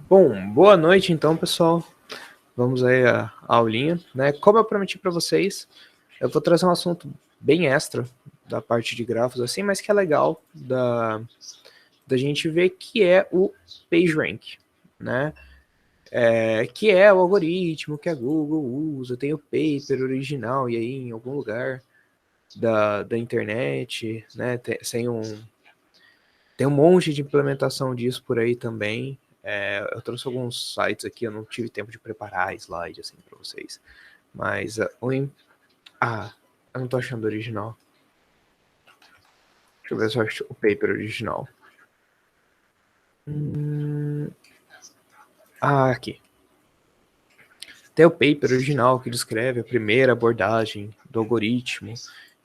Bom, boa noite então, pessoal. Vamos aí à aulinha, né? Como eu prometi para vocês, eu vou trazer um assunto bem extra da parte de grafos, assim, mas que é legal da gente ver, que é o PageRank, né? Que é o algoritmo que a Google usa, tem o paper original e aí em algum lugar da internet, né? Tem um monte de implementação disso por aí também. Eu trouxe alguns sites aqui, eu não tive tempo de preparar slide assim para vocês. Mas eu não tô achando o original. Deixa eu ver se eu acho o paper original. Aqui. Tem o paper original que descreve a primeira abordagem do algoritmo em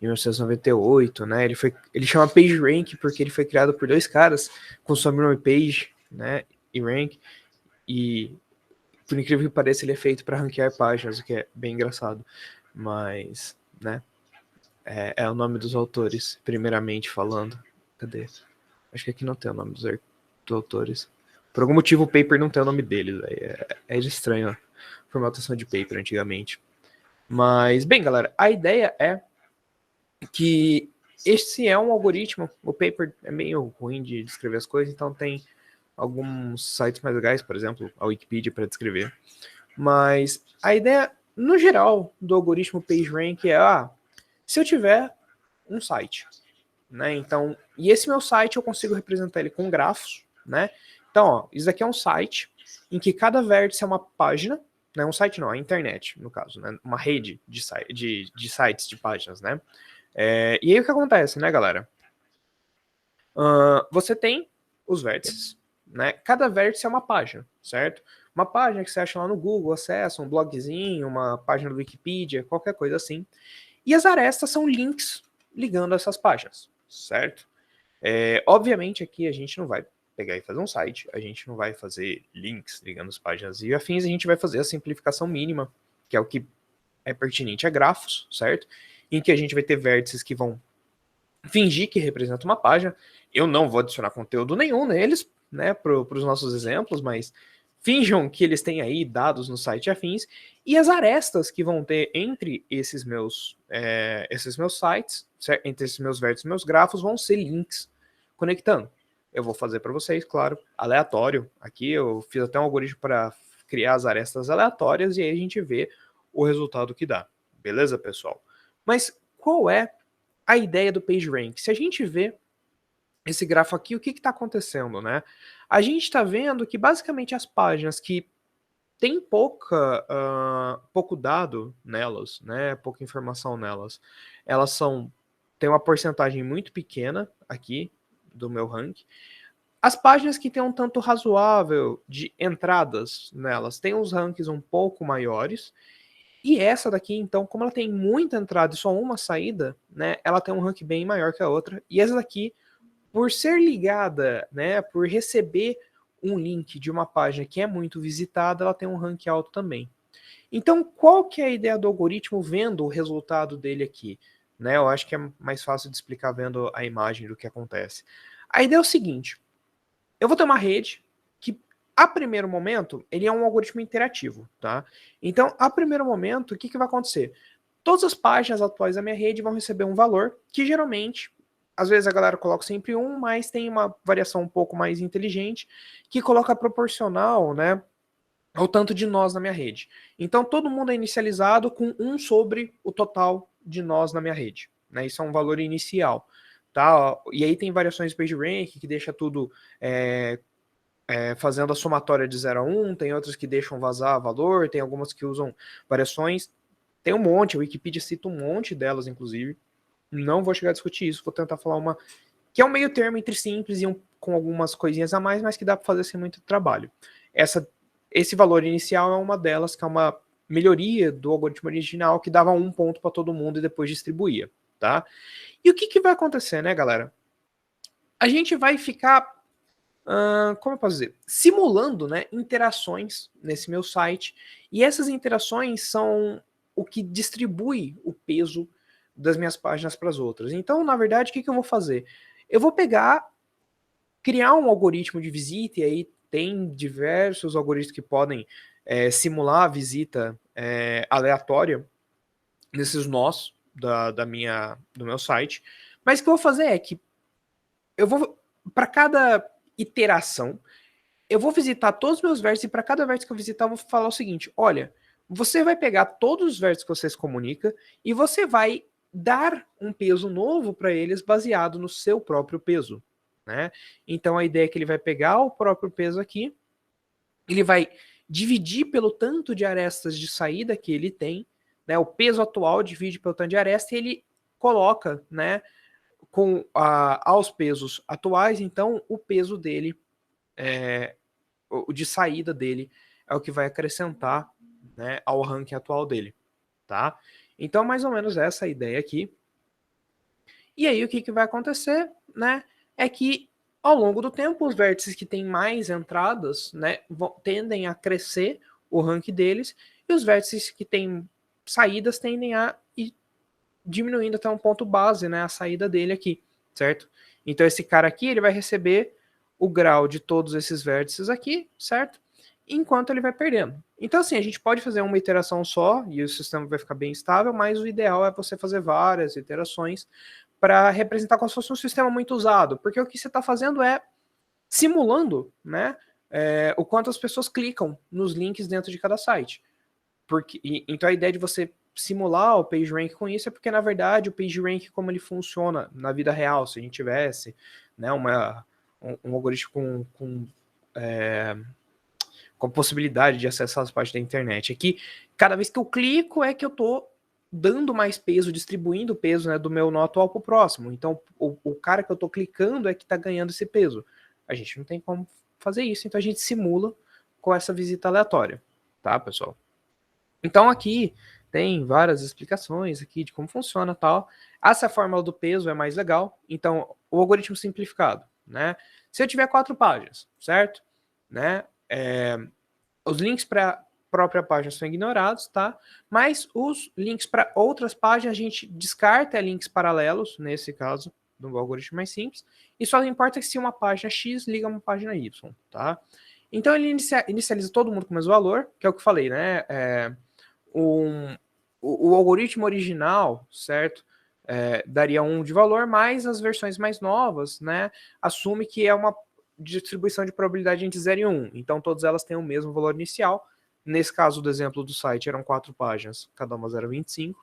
1998, né? Ele chama PageRank porque ele foi criado por dois caras com o sobrenome Page, né? E Rank. E por incrível que pareça, ele é feito para ranquear páginas, o que é bem engraçado. Mas, né? É o nome dos autores, primeiramente falando. Cadê? Acho que aqui não tem o nome dos autores. Por algum motivo o paper não tem o nome deles. É estranho a formatação de paper antigamente. Mas, bem, galera, a ideia é que esse é um algoritmo. O paper é meio ruim de descrever as coisas, então tem alguns sites mais legais, por exemplo, a Wikipedia para descrever. Mas a ideia, no geral, do algoritmo PageRank é, se eu tiver um site, né? Então, e esse meu site eu consigo representar ele com grafos, né? Então, ó, isso aqui é um site em que cada vértice é uma página, né? Um site não, a internet, no caso, né? Uma rede de sites, de páginas, né? E aí o que acontece, né, galera? Você tem os vértices, né? Cada vértice é uma página, certo? Uma página que você acha lá no Google, acessa, um blogzinho, uma página do Wikipedia, qualquer coisa assim. E as arestas são links ligando essas páginas, certo? Obviamente aqui a gente não vai pegar e fazer um site, a gente não vai fazer links ligando as páginas e afins, a gente vai fazer a simplificação mínima, que é o que é pertinente a grafos, certo? Em que a gente vai ter vértices que vão fingir que representa uma página. Eu não vou adicionar conteúdo nenhum neles, né, para os nossos exemplos, mas finjam que eles têm aí dados no site afins, e as arestas que vão ter entre esses meus sites, entre esses meus vértices e meus grafos, vão ser links conectando. Eu vou fazer para vocês, claro, aleatório. Aqui eu fiz até um algoritmo para criar as arestas aleatórias e aí a gente vê o resultado que dá. Beleza, pessoal? Mas qual é a ideia do PageRank? Se a gente vê esse grafo aqui, o que está acontecendo, né? A gente está vendo que basicamente as páginas que tem pouco dado nelas, né? Pouca informação nelas, elas tem uma porcentagem muito pequena aqui do meu rank. As páginas que têm um tanto razoável de entradas nelas têm uns rankings um pouco maiores. E essa daqui, então, como ela tem muita entrada e só uma saída, né? Ela tem um rank bem maior que a outra. E essa daqui, por ser ligada, né, por receber um link de uma página que é muito visitada, ela tem um rank alto também. Então, qual que é a ideia do algoritmo vendo o resultado dele aqui? Né, eu acho que é mais fácil de explicar vendo a imagem do que acontece. A ideia é o seguinte, eu vou ter uma rede que, a primeiro momento, ele é um algoritmo interativo, tá? Então, a primeiro momento, o que vai acontecer? Todas as páginas atuais da minha rede vão receber um valor que geralmente, às vezes a galera coloca sempre um, mas tem uma variação um pouco mais inteligente que coloca proporcional, né, ao tanto de nós na minha rede. Então todo mundo é inicializado com 1 sobre o total de nós na minha rede, né? Isso é um valor inicial, tá? E aí tem variações de PageRank que deixa tudo fazendo a somatória de 0 a 1, tem outras que deixam vazar valor, tem algumas que usam variações. Tem um monte, a Wikipedia cita um monte delas, inclusive. Não vou chegar a discutir isso, vou tentar falar uma que é um meio termo entre simples e com algumas coisinhas a mais, mas que dá para fazer sem muito trabalho. Esse valor inicial é uma delas, que é uma melhoria do algoritmo original que dava 1 ponto para todo mundo e depois distribuía, tá? E o que vai acontecer, né, galera? A gente vai ficar, como eu posso dizer, simulando, né, interações nesse meu site, e essas interações são o que distribui o peso das minhas páginas para as outras. Então, na verdade, o que eu vou fazer? Eu vou pegar, criar um algoritmo de visita, e aí tem diversos algoritmos que podem simular a visita aleatória nesses nós do meu site. Mas o que eu vou fazer é que eu vou, para cada iteração, eu vou visitar todos os meus vértices e para cada vértice que eu visitar, eu vou falar o seguinte: olha, você vai pegar todos os vértices que você se comunica e você vai dar um peso novo para eles baseado no seu próprio peso, né? Então a ideia é que ele vai pegar o próprio peso aqui, ele vai dividir pelo tanto de arestas de saída que ele tem, né? O peso atual divide pelo tanto de aresta e ele coloca, né, aos pesos atuais, então o peso dele, o de saída dele, é o que vai acrescentar, né, ao ranking atual dele, tá? Então, mais ou menos essa é a ideia aqui. E aí, o que vai acontecer, né, é que ao longo do tempo, os vértices que têm mais entradas, né, tendem a crescer o ranking deles, e os vértices que têm saídas tendem a ir diminuindo até um ponto base, né, a saída dele aqui, certo? Então, esse cara aqui, ele vai receber o grau de todos esses vértices aqui, certo? Enquanto ele vai perdendo. Então, assim, a gente pode fazer uma iteração só e o sistema vai ficar bem estável, mas o ideal é você fazer várias iterações para representar como se fosse um sistema muito usado, porque o que você está fazendo é simulando, né, o quanto as pessoas clicam nos links dentro de cada site. Então a ideia de você simular o PageRank com isso é porque, na verdade, o PageRank, como ele funciona na vida real, se a gente tivesse, né, um algoritmo com possibilidade de acessar as partes da internet, é que cada vez que eu clico é que eu estou dando mais peso, distribuindo o peso, né, do meu nó atual para o próximo. Então, o cara que eu estou clicando é que está ganhando esse peso. A gente não tem como fazer isso, então a gente simula com essa visita aleatória, tá, pessoal? Então, aqui tem várias explicações aqui de como funciona e tal. Essa fórmula do peso é mais legal. Então, o algoritmo simplificado, né? Se eu tiver 4 páginas, certo? Né? Os links para própria página são ignorados, tá? Mas os links para outras páginas a gente descarta links paralelos, nesse caso, do algoritmo mais simples, e só importa se uma página X liga a uma página Y, tá? Então ele inicializa todo mundo com o mesmo valor, que é o que eu falei, né? O algoritmo original, certo? Daria 1 de valor, mas as versões mais novas, né, assume que é uma distribuição de probabilidade entre 0 e 1. Então todas elas têm o mesmo valor inicial. Nesse caso do exemplo do site eram 4 páginas, cada uma 0,25.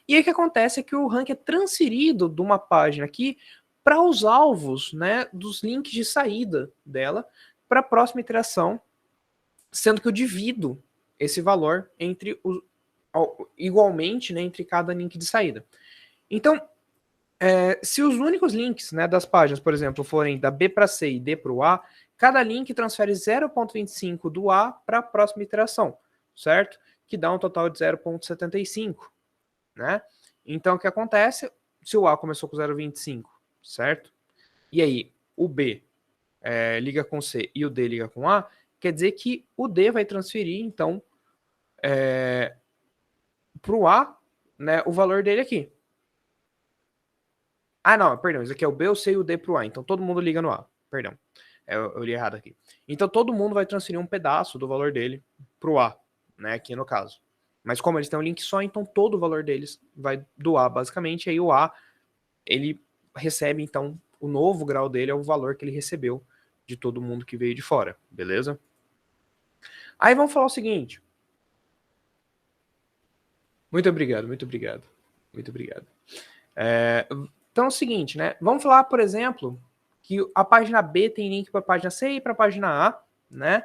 E aí o que acontece é que o rank é transferido de uma página aqui para os alvos, né, dos links de saída dela para a próxima iteração, sendo que eu divido esse valor igualmente, né, entre cada link de saída. Então, se os únicos links, né, das páginas, por exemplo, forem da B para C e D para o A, cada link transfere 0,25 do A para a próxima iteração, certo? Que dá um total de 0,75, né? Então, o que acontece? Se o A começou com 0,25, certo? E aí, o B liga com C e o D liga com A, quer dizer que o D vai transferir, então, para o A, né, o valor dele aqui. Ah, não, perdão, isso aqui é o B, o C e o D para o A, então todo mundo liga no A, perdão, eu li errado aqui. Então todo mundo vai transferir um pedaço do valor dele para o A, né, aqui no caso. Mas como eles têm um link só, então todo o valor deles vai do A, basicamente, e aí o A, ele recebe, então, o novo grau dele é o valor que ele recebeu de todo mundo que veio de fora, beleza? Aí vamos falar o seguinte. Muito obrigado, muito obrigado. Muito obrigado. Então é o seguinte, né? Vamos falar, por exemplo, que a página B tem link para a página C e para a página A, né?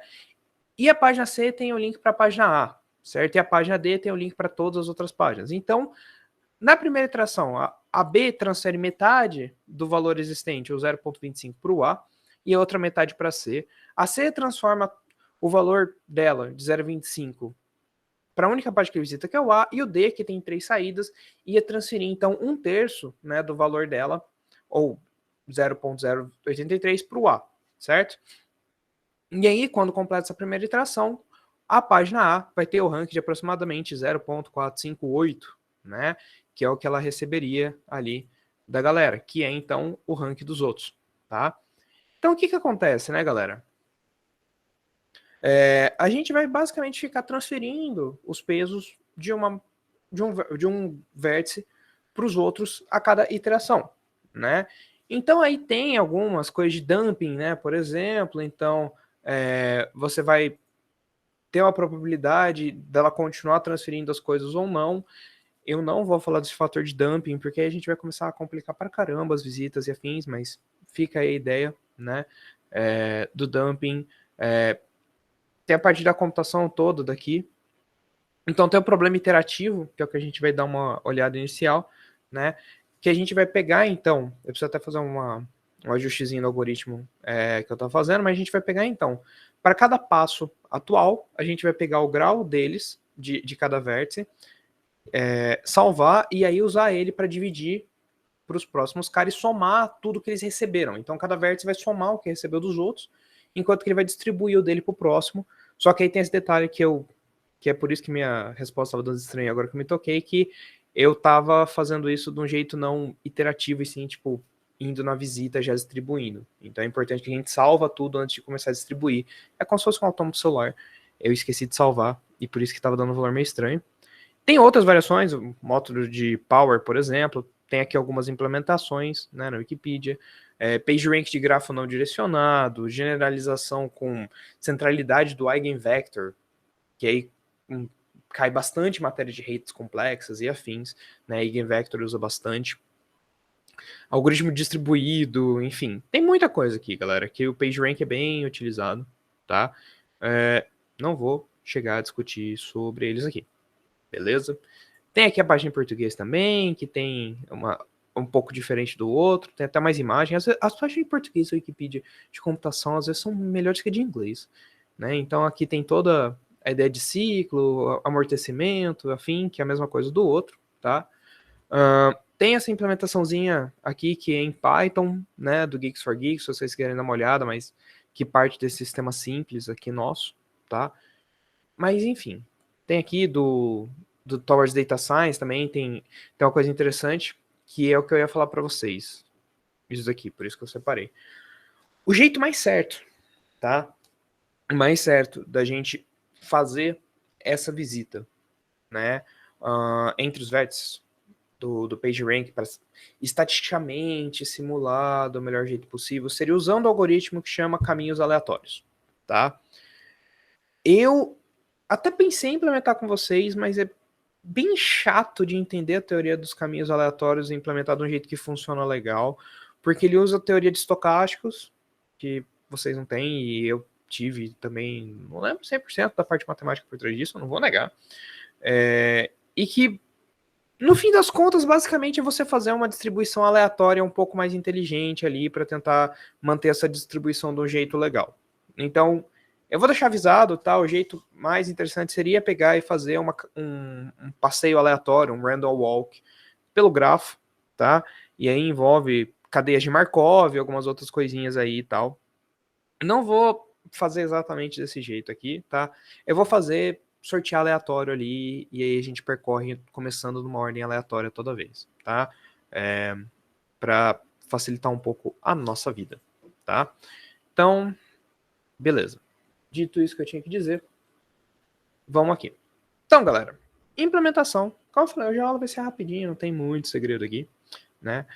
E a página C tem o link para a página A, certo? E a página D tem o link para todas as outras páginas. Então, na primeira iteração, a B transfere metade do valor existente, o 0,25, para o A, e a outra metade para C. A C transforma o valor dela de 0,25 para a única página que ele visita, que é o A, e o D, que tem 3 saídas, ia transferir, então, 1/3, né, do valor dela, ou 0,083 para o A, certo? E aí, quando completa essa primeira iteração, a página A vai ter o ranking de aproximadamente 0,458, né, que é o que ela receberia ali da galera, que é, então, o ranking dos outros, tá? Então, o que acontece, né, galera? A gente vai basicamente ficar transferindo os pesos de um vértice para os outros a cada iteração, né? Então aí tem algumas coisas de dumping, né? Por exemplo, então você vai ter uma probabilidade dela continuar transferindo as coisas ou não. Eu não vou falar desse fator de dumping, porque aí a gente vai começar a complicar para caramba as visitas e afins, mas fica aí a ideia, né? Do dumping. Tem a parte da computação toda daqui. Então tem o problema iterativo, que é o que a gente vai dar uma olhada inicial, né? Que a gente vai pegar, então, eu preciso até fazer um ajustezinho no algoritmo que eu estou fazendo, mas a gente vai pegar, então, para cada passo atual, a gente vai pegar o grau deles, de cada vértice, salvar e aí usar ele para dividir para os próximos caras e somar tudo que eles receberam. Então cada vértice vai somar o que recebeu dos outros, enquanto que ele vai distribuir o dele para o próximo. Só que aí tem esse detalhe que é por isso que minha resposta estava dando estranho agora que eu me toquei, que eu estava fazendo isso de um jeito não iterativo, e sim, tipo, indo na visita já distribuindo. Então é importante que a gente salva tudo antes de começar a distribuir. É como se fosse um autômato celular. Eu esqueci de salvar, e por isso que estava dando um valor meio estranho. Tem outras variações, o módulo de Power, por exemplo, tem aqui algumas implementações, né, na Wikipedia, PageRank de grafo não direcionado, generalização com centralidade do Eigenvector, que aí cai bastante matéria de redes complexas e afins, né, Eigenvector usa bastante. Algoritmo distribuído, enfim, tem muita coisa aqui, galera, que o PageRank é bem utilizado, tá? Não vou chegar a discutir sobre eles aqui. Beleza? Tem aqui a página em português também, que tem um pouco diferente do outro, tem até mais imagens. As páginas em português da Wikipedia de computação às vezes são melhores que a de inglês, né? Então aqui tem toda a ideia de ciclo, amortecimento, afim, que é a mesma coisa do outro, tá? Tem essa implementaçãozinha aqui que é em Python, né, do Geeks for Geeks, se vocês querem dar uma olhada, mas que parte desse sistema simples aqui nosso, tá? Mas enfim, tem aqui do Towards Data Science também, tem uma coisa interessante, que é o que eu ia falar para vocês. Isso daqui, por isso que eu separei. O jeito mais certo, tá? O mais certo da gente fazer essa visita, né? Entre os vértices do PageRank, para estatisticamente simular do melhor jeito possível, seria usando o algoritmo que chama caminhos aleatórios, tá? Eu até pensei em implementar com vocês, mas é bem chato de entender a teoria dos caminhos aleatórios e implementar de um jeito que funciona legal, porque ele usa a teoria de estocásticos, que vocês não têm, e eu tive também, não lembro 100% da parte matemática por trás disso, eu não vou negar, e que, no fim das contas, basicamente é você fazer uma distribuição aleatória um pouco mais inteligente ali, para tentar manter essa distribuição de um jeito legal. Então, eu vou deixar avisado, tá? O jeito mais interessante seria pegar e fazer um passeio aleatório, um random walk, pelo grafo, tá? E aí envolve cadeias de Markov, algumas outras coisinhas aí e tal. Não vou fazer exatamente desse jeito aqui, tá? Eu vou fazer sortear aleatório ali, e aí a gente percorre começando numa ordem aleatória toda vez, tá? Para facilitar um pouco a nossa vida, tá? Então, beleza. Dito isso que eu tinha que dizer, vamos aqui. Então, galera, implementação. Como eu falei, hoje a aula vai ser rapidinho, não tem muito segredo aqui, né?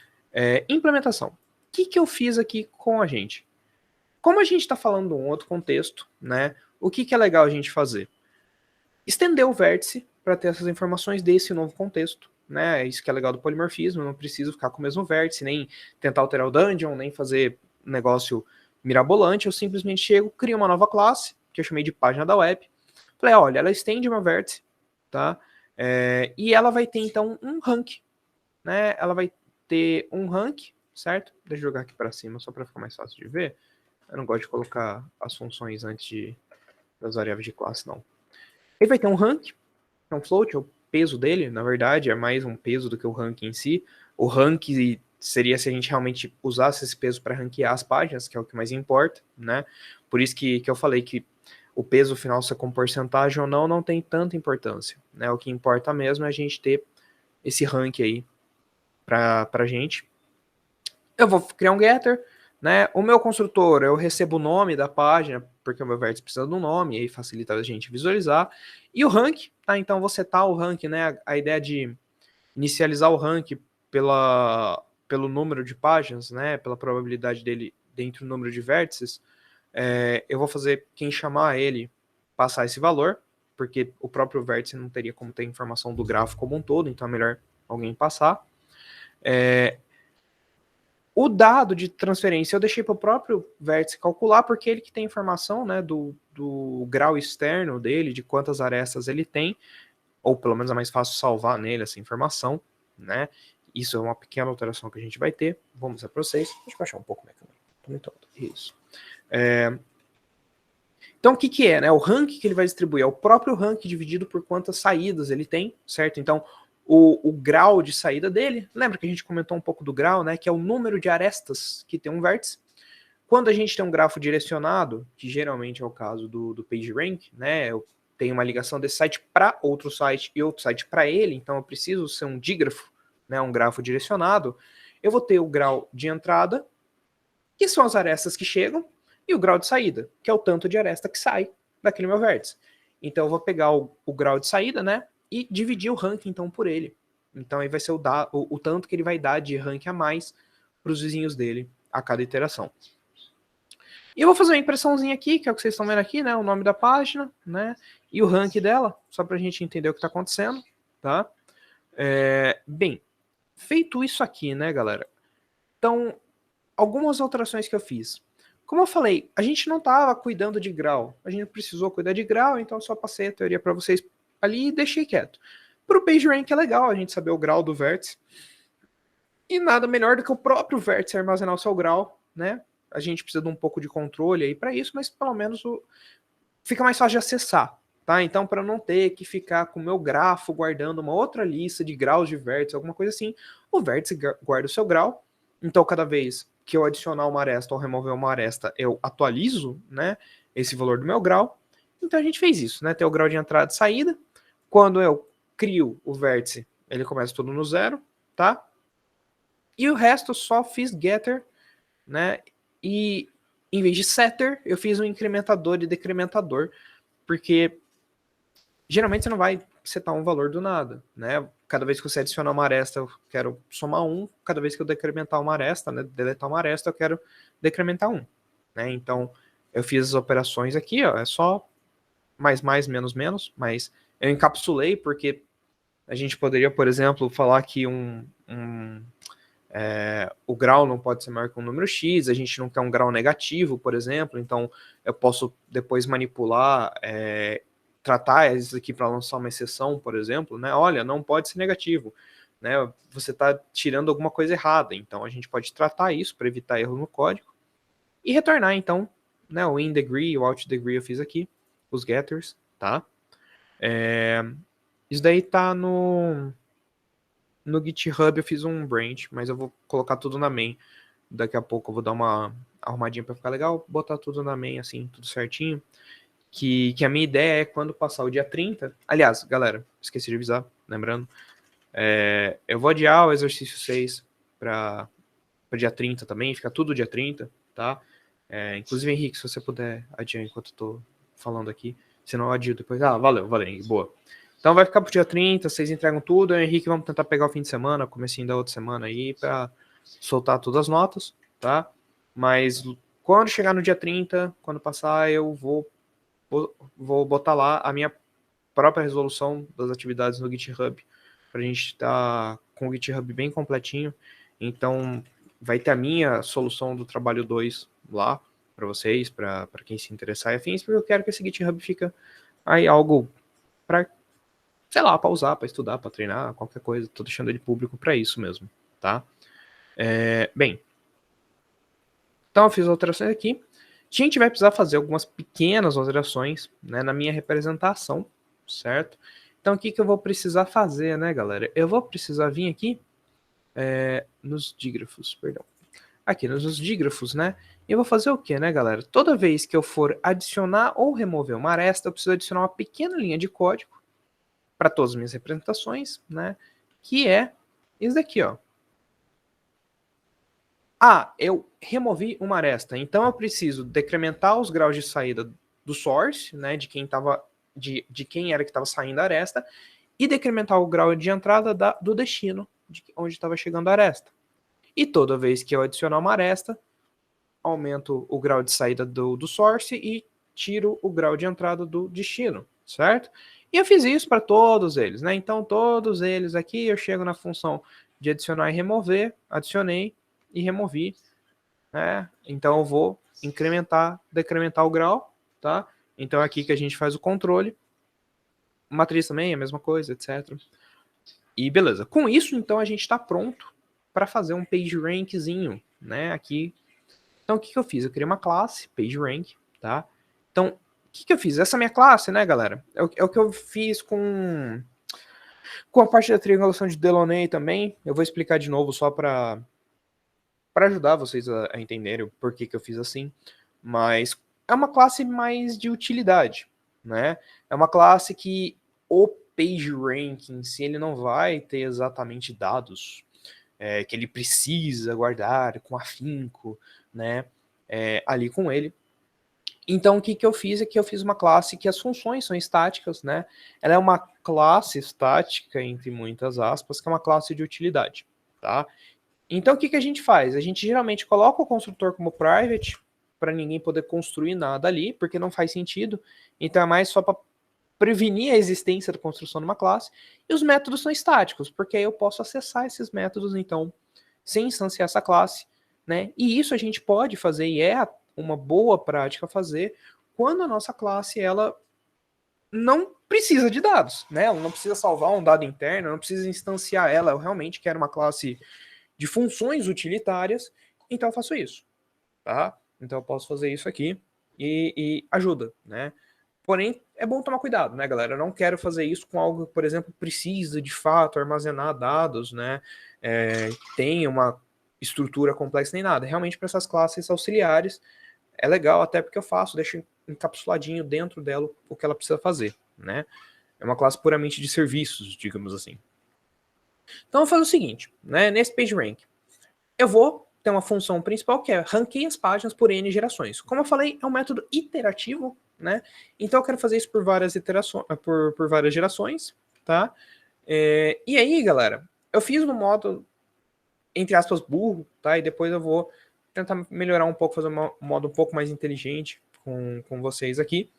Implementação. O que eu fiz aqui com a gente? Como a gente está falando de um outro contexto, né? O que é legal a gente fazer? Estender o vértice para ter essas informações desse novo contexto, né? Isso que é legal do polimorfismo, eu não preciso ficar com o mesmo vértice, nem tentar alterar o dungeon, nem fazer um negócio mirabolante. Eu simplesmente chego, crio uma nova classe, que eu chamei de página da web. Falei, olha, ela estende meu vértice, tá? E ela vai ter, então, um rank, né? Ela vai ter um rank, certo? Deixa eu jogar aqui para cima, só para ficar mais fácil de ver. Eu não gosto de colocar as funções antes das variáveis de classe, não. Ele vai ter um rank, é um float, é o peso dele, na verdade, é mais um peso do que o rank em si. O rank seria se a gente realmente usasse esse peso para ranquear as páginas, que é o que mais importa, né? Por isso que eu falei que o peso final, se é com porcentagem ou não tem tanta importância, né? O que importa mesmo é a gente ter esse rank aí pra gente. Eu vou criar um getter, né? O meu construtor, eu recebo o nome da página, porque o meu vértice precisa do nome, e aí facilita a gente visualizar. E o rank, tá? Então você tá o rank, né? A ideia de inicializar o rank pelo número de páginas, né? Pela probabilidade dele dentro do número de vértices. Eu vou fazer quem chamar ele passar esse valor, porque o próprio vértice não teria como ter informação do grafo como um todo, então é melhor alguém passar. O dado de transferência eu deixei para o próprio vértice calcular, porque ele que tem informação, né, do grau externo dele, de quantas arestas ele tem, ou pelo menos é mais fácil salvar nele essa informação, né? Isso é uma pequena alteração que a gente vai ter. Vou mostrar para vocês. Deixa eu baixar um pouco minha câmera. Tô muito alto. Isso. Então, o que é, né? O rank que ele vai distribuir é o próprio rank dividido por quantas saídas ele tem, certo? Então, o grau de saída dele, lembra que a gente comentou um pouco do grau, né? Que é o número de arestas que tem um vértice. Quando a gente tem um grafo direcionado, que geralmente é o caso do PageRank, né? Eu tenho uma ligação desse site para outro site e outro site para ele, então eu preciso ser um dígrafo, né? Um grafo direcionado. Eu vou ter o grau de entrada, que são as arestas que chegam, e o grau de saída, que é o tanto de aresta que sai daquele meu vértice. Então eu vou pegar o grau de saída, né, e dividir o rank então por ele. Então aí vai ser o tanto que ele vai dar de rank a mais para os vizinhos dele a cada iteração. E eu vou fazer uma impressãozinha aqui, que é o que vocês estão vendo aqui, né, o nome da página, né, e o rank dela, só para a gente entender o que está acontecendo, tá? Bem, feito isso aqui, né, galera? Então, algumas alterações que eu fiz. Como eu falei, a gente não estava cuidando de grau. A gente precisou cuidar de grau, então eu só passei a teoria para vocês ali e deixei quieto. Para o PageRank é legal a gente saber o grau do vértice. E nada melhor do que o próprio vértice armazenar o seu grau, né? A gente precisa de um pouco de controle aí para isso, mas pelo menos fica mais fácil de acessar, tá? Então, para não ter que ficar com o meu grafo guardando uma outra lista de graus de vértice, alguma coisa assim, o vértice guarda o seu grau. Então, cada vez que eu adicionar uma aresta ou remover uma aresta, eu atualizo, né, esse valor do meu grau. Então, a gente fez isso, né? Tem o grau de entrada e saída. Quando eu crio o vértice, ele começa tudo no zero, tá? E o resto eu só fiz getter, né? E em vez de setter, eu fiz um incrementador e decrementador, porque geralmente você não vai setar um valor do nada, né? Cada vez que você adicionar uma aresta, eu quero somar 1. Cada vez que eu decrementar uma aresta, né, deletar uma aresta, eu quero decrementar 1. Né? Então, eu fiz as operações aqui, ó, é só mais, menos, menos, mas eu encapsulei porque a gente poderia, por exemplo, falar que o grau não pode ser maior que um número X, a gente não quer um grau negativo, por exemplo, então eu posso depois manipular, tratar isso aqui para lançar uma exceção, por exemplo, né? Olha, não pode ser negativo, né? Você está tirando alguma coisa errada, então a gente pode tratar isso para evitar erro no código e retornar, então, né? O in degree, o out degree eu fiz aqui, os getters, tá? Isso daí tá no GitHub, eu fiz um branch, mas eu vou colocar tudo na main. Daqui a pouco eu vou dar uma arrumadinha para ficar legal, botar tudo na main, assim, tudo certinho. Que a minha ideia é quando passar o dia 30. Aliás, galera, esqueci de avisar, lembrando. Eu vou adiar o exercício 6 para dia 30 também, fica tudo dia 30, tá? Inclusive, Henrique, se você puder adiar enquanto eu tô falando aqui, senão eu adio depois. Ah, valeu, boa. Então vai ficar pro dia 30, vocês entregam tudo, eu e o Henrique vamos tentar pegar o fim de semana, comecinho da outra semana aí, para soltar todas as notas, tá? Mas quando chegar no dia 30, quando passar, eu vou botar lá a minha própria resolução das atividades no GitHub, para a gente estar com o GitHub bem completinho. Então, vai ter a minha solução do trabalho 2 lá, para vocês, para quem se interessar e afins, porque eu quero que esse GitHub fica aí algo para, sei lá, para usar, para estudar, para treinar, qualquer coisa. Estou deixando ele público para isso mesmo, tá? Bem, então eu fiz alterações aqui. A gente vai precisar fazer algumas pequenas alterações, né, na minha representação, certo? Então o que eu vou precisar fazer, né, galera? Eu vou precisar vir aqui nos dígrafos, perdão. Aqui nos dígrafos, né? E eu vou fazer o que, né, galera? Toda vez que eu for adicionar ou remover uma aresta, eu preciso adicionar uma pequena linha de código para todas as minhas representações, né? Que é isso daqui, ó. Ah, eu removi uma aresta, então eu preciso decrementar os graus de saída do source, né, de quem tava, de quem era que estava saindo a aresta, e decrementar o grau de entrada do destino, de onde estava chegando a aresta. E toda vez que eu adicionar uma aresta, aumento o grau de saída do source e tiro o grau de entrada do destino, certo? E eu fiz isso para todos eles, né? Então, todos eles aqui, eu chego na função de adicionar e remover, adicionei e removi, né? Então, eu vou incrementar, decrementar o grau, tá? Então, é aqui que a gente faz o controle. Matriz também, a mesma coisa, etc. E beleza. Com isso, então, a gente está pronto para fazer um PageRankzinho, né? Aqui. Então, o que eu fiz? Eu criei uma classe, PageRank, tá? Então, o que eu fiz? Essa minha classe, né, galera? É o que eu fiz com a parte da triangulação de Delaunay também. Eu vou explicar de novo só para ajudar vocês a entenderem o porquê que eu fiz assim. Mas é uma classe mais de utilidade, né? É uma classe que o PageRank em si, ele não vai ter exatamente dados que ele precisa guardar com afinco, né? Ali com ele. Então, o que eu fiz é que eu fiz uma classe que as funções são estáticas, né? Ela é uma classe estática, entre muitas aspas, que é uma classe de utilidade, tá? Então, o que a gente faz? A gente geralmente coloca o construtor como private, para ninguém poder construir nada ali, porque não faz sentido. Então, é mais só para prevenir a existência da construção de uma classe. E os métodos são estáticos, porque aí eu posso acessar esses métodos, então, sem instanciar essa classe, né? E isso a gente pode fazer, e é uma boa prática fazer, quando a nossa classe, ela não precisa de dados, né? Ela não precisa salvar um dado interno, não precisa instanciar ela. Eu realmente quero uma classe de funções utilitárias, então eu faço isso, tá? Então eu posso fazer isso aqui e ajuda, né? Porém, é bom tomar cuidado, né, galera? Eu não quero fazer isso com algo que, por exemplo, precisa de fato armazenar dados, né? Tem uma estrutura complexa nem nada. Realmente, para essas classes auxiliares, é legal, até porque eu faço, deixo encapsuladinho dentro dela o que ela precisa fazer, né? É uma classe puramente de serviços, digamos assim. Então, eu vou fazer o seguinte, né? Nesse PageRank, eu vou ter uma função principal que é ranquear as páginas por N gerações. Como eu falei, é um método iterativo, né? Então eu quero fazer isso por várias iterações, por várias gerações, tá? E aí, galera, eu fiz no modo, entre aspas, burro, tá? E depois eu vou tentar melhorar um pouco, fazer um modo um pouco mais inteligente com vocês aqui.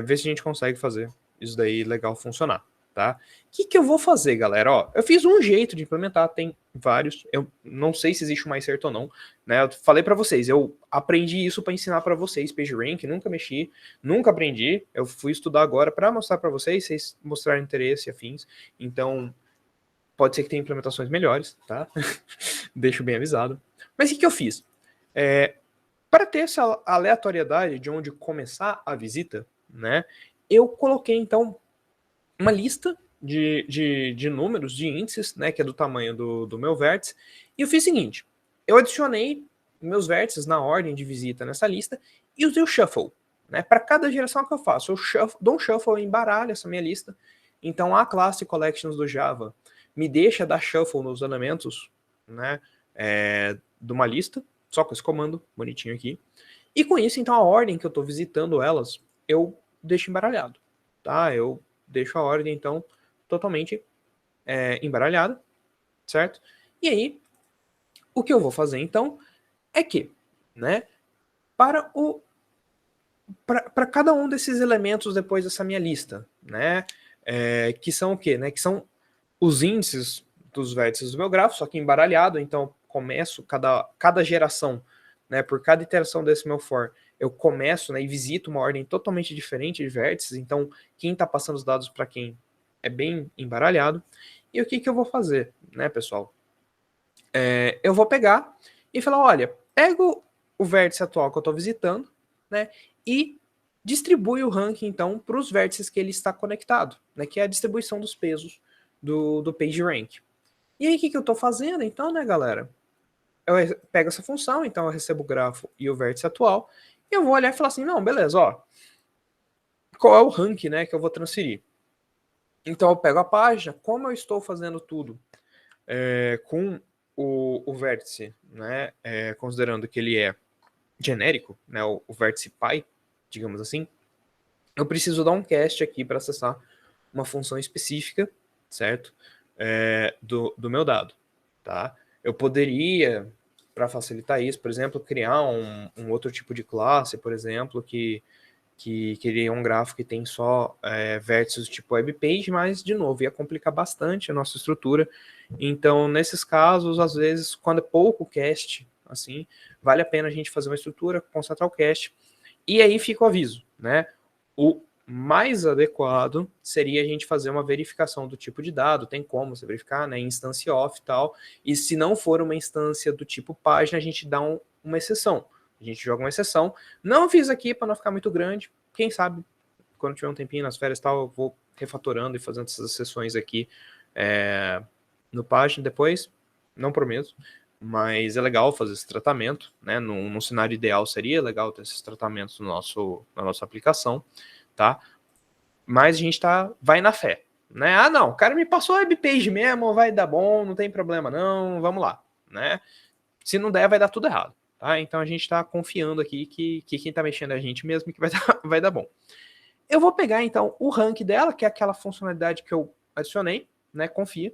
Ver se a gente consegue fazer isso daí legal funcionar, tá? O que eu vou fazer, galera? Ó, eu fiz um jeito de implementar, tem vários. Eu não sei se existe o mais certo ou não, né? Eu falei para vocês, eu aprendi isso para ensinar para vocês, PageRank, nunca mexi, nunca aprendi. Eu fui estudar agora para mostrar para vocês mostrarem interesse e afins. Então, pode ser que tenha implementações melhores, tá? Deixo bem avisado. Mas o que eu fiz? Para ter essa aleatoriedade de onde começar a visita, né? Eu coloquei então uma lista de números, de índices, né? Que é do tamanho do meu vértice. E eu fiz o seguinte: eu adicionei meus vértices na ordem de visita nessa lista e usei o shuffle, né? Para cada geração que eu faço, eu dou um shuffle, eu embaralho essa minha lista. Então a classe collections do Java me deixa dar shuffle nos elementos, né? De uma lista, só com esse comando bonitinho aqui. E com isso, então, a ordem que eu estou visitando elas, eu deixo embaralhado, tá? Eu deixo a ordem, então, totalmente embaralhada, certo? E aí, o que eu vou fazer, então, é que, né, para cada um desses elementos depois dessa minha lista, né, que são o quê? Né, que são os índices dos vértices do meu grafo, só que embaralhado, então começo cada geração, né, por cada iteração desse meu for, eu começo, né, e visito uma ordem totalmente diferente de vértices, então quem está passando os dados para quem é bem embaralhado. E o que eu vou fazer, né, pessoal? Eu vou pegar e falar, olha, pego o vértice atual que eu estou visitando, né, e distribui o ranking, então, para os vértices que ele está conectado, né, que é a distribuição dos pesos do PageRank. E aí, o que eu estou fazendo, então, né, galera? Eu pego essa função, então eu recebo o grafo e o vértice atual, e eu vou olhar e falar assim, não, beleza, ó, qual é o rank, né, que eu vou transferir? Então eu pego a página, como eu estou fazendo tudo com o vértice, né, considerando que ele é genérico, né, o vértice pi, digamos assim, eu preciso dar um cast aqui para acessar uma função específica, certo? Do meu dado, tá? Eu poderia, para facilitar isso, por exemplo, criar um outro tipo de classe, por exemplo, que queria um gráfico que tem só vértices do tipo webpage, mas, de novo, ia complicar bastante a nossa estrutura. Então, nesses casos, às vezes, quando é pouco cast, assim, vale a pena a gente fazer uma estrutura, concentrar o cast, e aí fica o aviso, né? O mais adequado seria a gente fazer uma verificação do tipo de dado, tem como você verificar, né, instância off e tal, e se não for uma instância do tipo página, a gente dá uma exceção. A gente joga uma exceção. Não fiz aqui para não ficar muito grande. Quem sabe, quando tiver um tempinho nas férias e tal, eu vou refatorando e fazendo essas exceções aqui no página depois. Não prometo. Mas é legal fazer esse tratamento, né? Num cenário ideal seria legal ter esses tratamentos na nossa aplicação, tá? Mas a gente vai na fé, né? Ah, não, o cara me passou a webpage mesmo, vai dar bom, não tem problema não, vamos lá, né? Se não der, vai dar tudo errado. Tá? Então a gente está confiando aqui que quem está mexendo é a gente mesmo, que vai dar bom. Eu vou pegar então o rank dela, que é aquela funcionalidade que eu adicionei, né? Confia.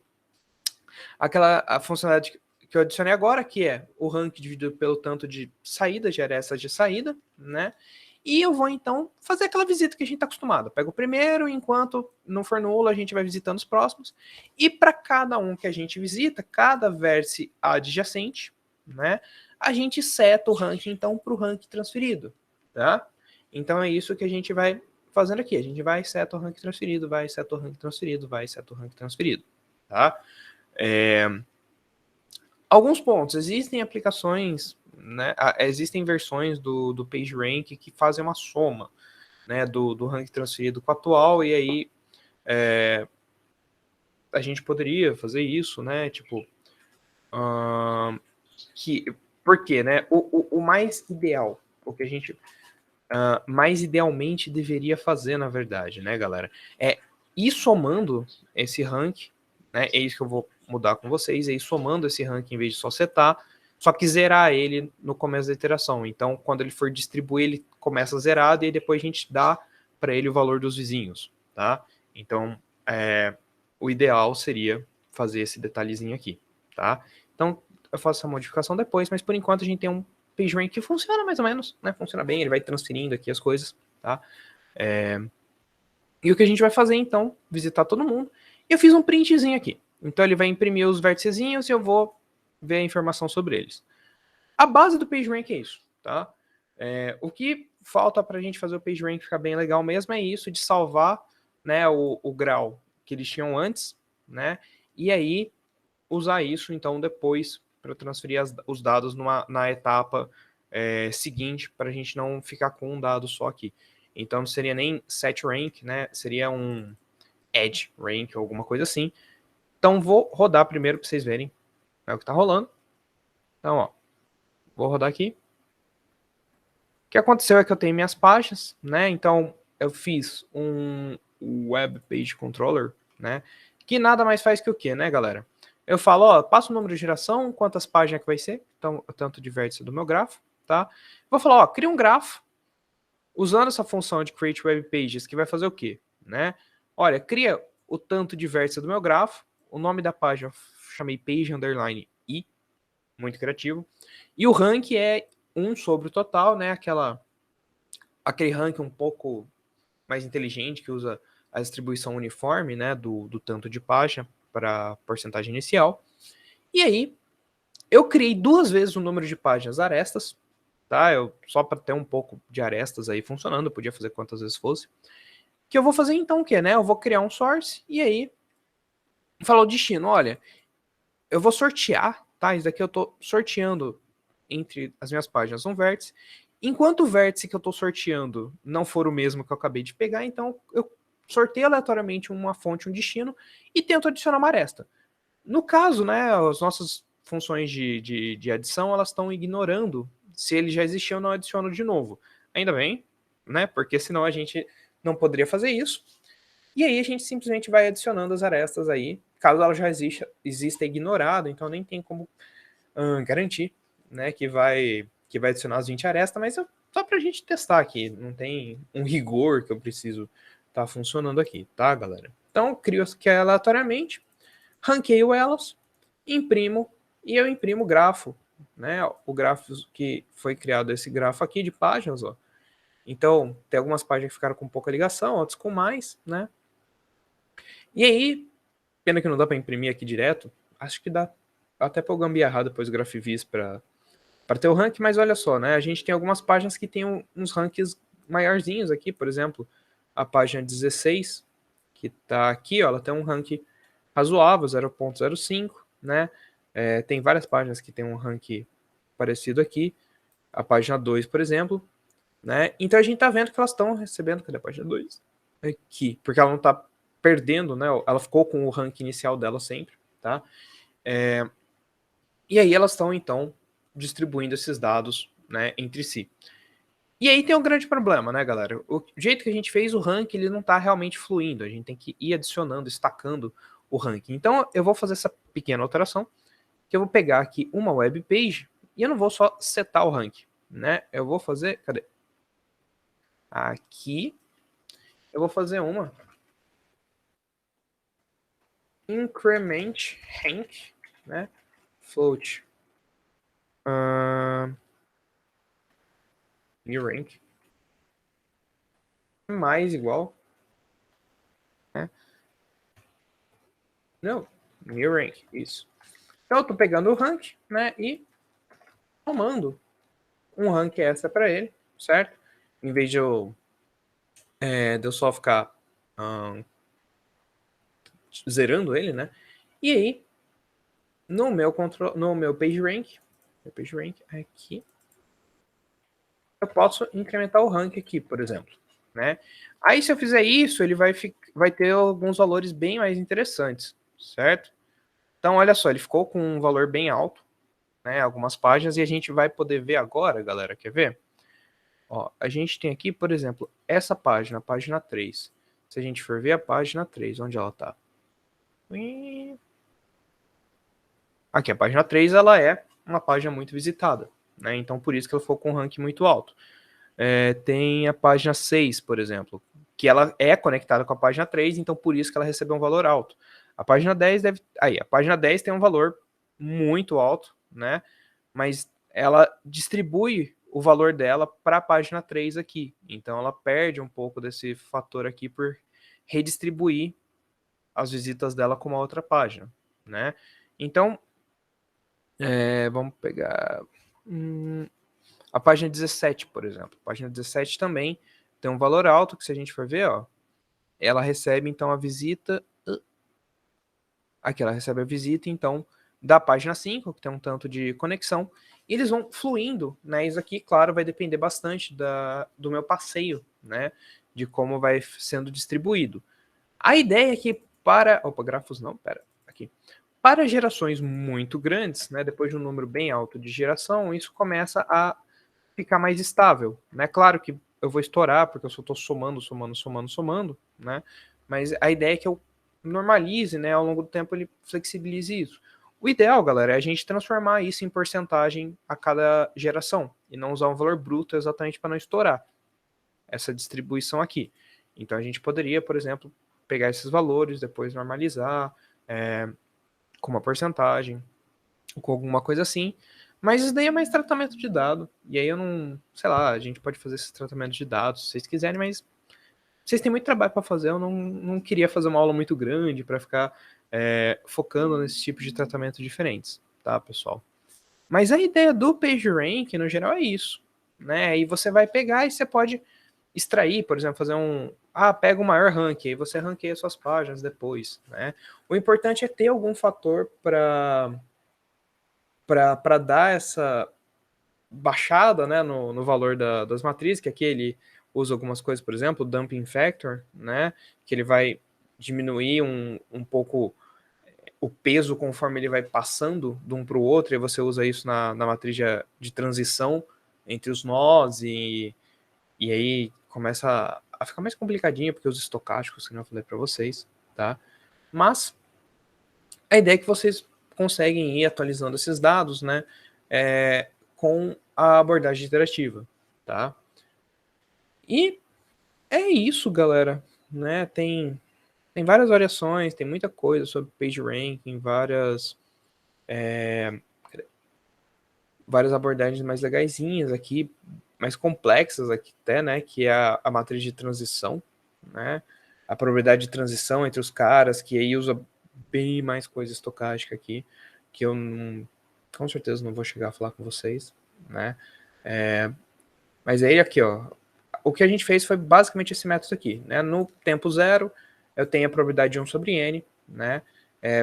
A funcionalidade que eu adicionei agora, que é o rank dividido pelo tanto de saídas, de arestas de saída, né? E eu vou então fazer aquela visita que a gente está acostumado. Pega o primeiro, enquanto não for nulo, a gente vai visitando os próximos. E para cada um que a gente visita, cada vértice adjacente, né? A gente seta o rank então para o rank transferido, tá? Então é isso que a gente vai fazendo aqui. A gente vai seta o rank transferido, vai seta o rank transferido, vai seta o rank transferido, tá? Alguns pontos. Existem aplicações, né? Existem versões do PageRank que fazem uma soma, né? Do rank transferido com o atual, e aí a gente poderia fazer isso, né? Tipo, por quê, né? O mais ideal, o que a gente mais idealmente deveria fazer, na verdade, né, galera? É ir somando esse rank, né? É isso que eu vou mudar com vocês, é ir somando esse rank em vez de só setar, só que zerar ele no começo da iteração. Então, quando ele for distribuir, ele começa zerado e aí depois a gente dá para ele o valor dos vizinhos, tá? Então, o ideal seria fazer esse detalhezinho aqui, tá? Então, eu faço essa modificação depois, mas por enquanto a gente tem um PageRank que funciona mais ou menos, né? Funciona bem, ele vai transferindo aqui as coisas, tá? E o que a gente vai fazer então, visitar todo mundo. Eu fiz um printzinho aqui. Então ele vai imprimir os vérticezinhos e eu vou ver a informação sobre eles. A base do PageRank é isso, tá? O que falta para a gente fazer o PageRank ficar bem legal mesmo é isso, de salvar, né, o grau que eles tinham antes, né? E aí usar isso então depois para transferir os dados na etapa seguinte, para a gente não ficar com um dado só aqui. Então não seria nem set rank, né? Seria um edge rank ou alguma coisa assim. Então vou rodar primeiro para vocês verem, né, o que está rolando. Então, ó, vou rodar aqui. O que aconteceu é que eu tenho minhas páginas, né? Então eu fiz um web page controller, né? Que nada mais faz que o quê, né, galera? Eu falo, ó, passa o número de geração, quantas páginas que vai ser, então o tanto de vértice do meu grafo, tá? Vou falar, ó, cria um grafo usando essa função de create web pages, que vai fazer o quê, né? Olha, cria o tanto de vértice do meu grafo, o nome da página eu chamei page underline i, muito criativo, e o rank é 1 sobre o total, né? Aquele rank um pouco mais inteligente que usa a distribuição uniforme, né, do tanto de página para porcentagem inicial. E aí, eu criei 2 vezes o número de páginas arestas, tá? Só para ter um pouco de arestas aí funcionando, eu podia fazer quantas vezes fosse. Que eu vou fazer então o quê, né? Eu vou criar um source e aí falar o destino, olha, eu vou sortear, tá? Isso daqui eu tô sorteando entre as minhas páginas um vértice. Enquanto o vértice que eu estou sorteando não for o mesmo que eu acabei de pegar, então eu sorteio aleatoriamente uma fonte, um destino, e tento adicionar uma aresta. No caso, né, as nossas funções de adição, elas estão ignorando se ele já existiu, eu não adiciono de novo. Ainda bem, né, porque senão a gente não poderia fazer isso. E aí a gente simplesmente vai adicionando as arestas aí, caso ela já exista ignorada, então nem tem como garantir, né, que vai adicionar as 20 arestas, mas só pra gente testar aqui, não tem um rigor que eu preciso tá funcionando aqui, tá, galera? Então, crio aqui aleatoriamente, ranqueio elas, imprimo, e eu imprimo o grafo, né, o grafo que foi criado, esse grafo aqui de páginas, ó. Então, tem algumas páginas que ficaram com pouca ligação, outras com mais, né? E aí, pena que não dá para imprimir aqui direto, acho que dá até para eu gambiarrar depois o Graphivis para ter o rank, mas olha só, né? A gente tem algumas páginas que tem uns rankings maiorzinhos aqui, por exemplo, a página 16, que tá aqui, ó, ela tem um rank razoável, 0.05, né? Tem várias páginas que tem um rank parecido aqui, a página 2, por exemplo, né? Então a gente tá vendo que elas estão recebendo, cadê a página 2? Aqui, porque ela não tá perdendo, né? Ela ficou com o rank inicial dela sempre, tá? E aí elas estão, então, distribuindo esses dados, né, entre si. E aí tem um grande problema, né, galera? O jeito que a gente fez o ranking, ele não tá realmente fluindo. A gente tem que ir adicionando, estacando o ranking. Então eu vou fazer essa pequena alteração, que eu vou pegar aqui uma web page e eu não vou só setar o ranking, né? Eu vou fazer, cadê? Aqui eu vou fazer uma increment rank, né? Float new rank mais igual, né? Não, new rank, isso. Então eu tô pegando o rank, né, e tomando um rank extra para ele, certo? Em vez de eu só ficar zerando ele, né? E aí, no meu PageRank aqui, eu posso incrementar o rank aqui, por exemplo, né? Aí se eu fizer isso, ele vai ter alguns valores bem mais interessantes, certo? Então olha só, ele ficou com um valor bem alto, né? Algumas páginas, e a gente vai poder ver agora, galera, quer ver? Ó, a gente tem aqui, por exemplo, essa página, a página 3. Se a gente for ver a página 3, onde ela tá? Aqui, a página 3, ela é uma página muito visitada, né? Então, por isso que ela ficou com um ranking muito alto. Tem a página 6, por exemplo, que ela é conectada com a página 3, então por isso que ela recebeu um valor alto. A página 10 a página 10 tem um valor muito alto, né? Mas ela distribui o valor dela para a página 3 aqui. Então ela perde um pouco desse fator aqui por redistribuir as visitas dela com uma outra página, né? Então, vamos pegar a página 17, por exemplo. A página 17 também tem um valor alto, que se a gente for ver, ó, ela recebe então a visita. Aqui ela recebe a visita, então, da página 5, que tem um tanto de conexão, e eles vão fluindo, né? Isso aqui, claro, vai depender bastante do meu passeio, né? De como vai sendo distribuído. A ideia é que para. Opa, grafos não, pera, aqui. Para gerações muito grandes, né? Depois de um número bem alto de geração, isso começa a ficar mais estável, né? Claro que eu vou estourar, porque eu só estou somando, né? Mas a ideia é que eu normalize, né? Ao longo do tempo ele flexibilize isso. O ideal, galera, é a gente transformar isso em porcentagem a cada geração e não usar um valor bruto exatamente para não estourar essa distribuição aqui. Então a gente poderia, por exemplo, pegar esses valores, depois normalizar com uma porcentagem, com alguma coisa assim. Mas isso daí é mais tratamento de dado. E aí eu não, sei lá, a gente pode fazer esses tratamentos de dados se vocês quiserem, mas vocês têm muito trabalho para fazer. Eu não queria fazer uma aula muito grande para ficar focando nesse tipo de tratamento diferentes, tá, pessoal? Mas a ideia do PageRank, no geral, é isso, né? Aí você vai pegar e você pode extrair, por exemplo, fazer pega o maior rank, aí você ranqueia suas páginas depois, né? O importante é ter algum fator para dar essa baixada, né, no valor das matrizes, que aqui ele usa algumas coisas, por exemplo, o dumping factor, né, que ele vai diminuir um pouco o peso conforme ele vai passando de um para o outro, e você usa isso na matriz de transição entre os nós, e aí começa a ficar mais complicadinho, porque os estocásticos, que eu falei para vocês, tá? Mas a ideia é que vocês conseguem ir atualizando esses dados, né, com a abordagem iterativa, tá? E é isso, galera, né? Tem várias variações, tem muita coisa sobre PageRank, várias abordagens mais legaisinhas aqui, mais complexas aqui até, né? Que é a matriz de transição, né? A probabilidade de transição entre os caras, que aí usa bem mais coisa estocástica aqui, que eu não, com certeza não vou chegar a falar com vocês, né? Mas aí aqui, ó, o que a gente fez foi basicamente esse método aqui, né? No tempo zero, eu tenho a probabilidade de 1 sobre n, né?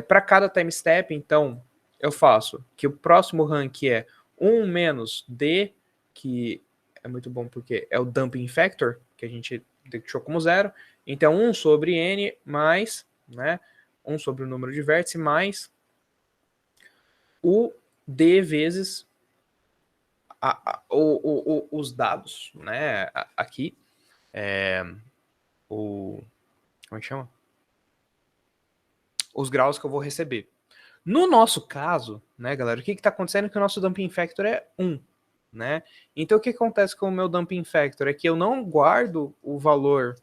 Para cada time step, então, eu faço que o próximo rank é 1 menos d, que é muito bom porque é o dumping factor, que a gente deixou como zero. Então, 1 sobre n mais, né? 1 sobre o número de vértices mais o d vezes os dados, né? Aqui, como é que chama? Os graus que eu vou receber. No nosso caso, né, galera, o que está acontecendo é que o nosso dumping factor é 1, né? Então, o que acontece com o meu dumping factor é que eu não guardo o valor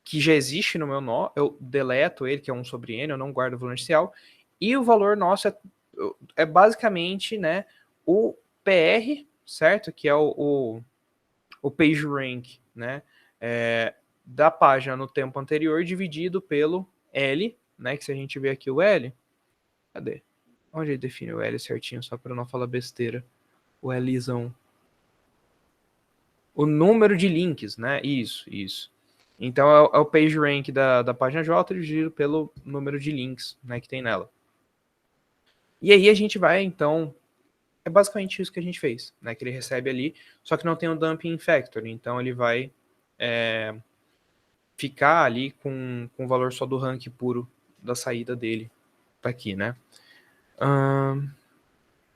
que já existe no meu nó, eu deleto ele, que é 1 sobre n, eu não guardo o valor inicial, e o valor nosso é basicamente, né, o PR, certo? Que é o PageRank, né, da página no tempo anterior dividido pelo L, né, que se a gente ver aqui o L, cadê? Onde ele define o L certinho, só para não falar besteira? O Lzão. O número de links, né? Isso. Então é o PageRank da página J dividido pelo número de links, né, que tem nela. E aí a gente vai, então, é basicamente isso que a gente fez, né? Que ele recebe ali, só que não tem o dumping factor, então ele vai ficar ali com o valor só do rank puro da saída dele, tá aqui, né?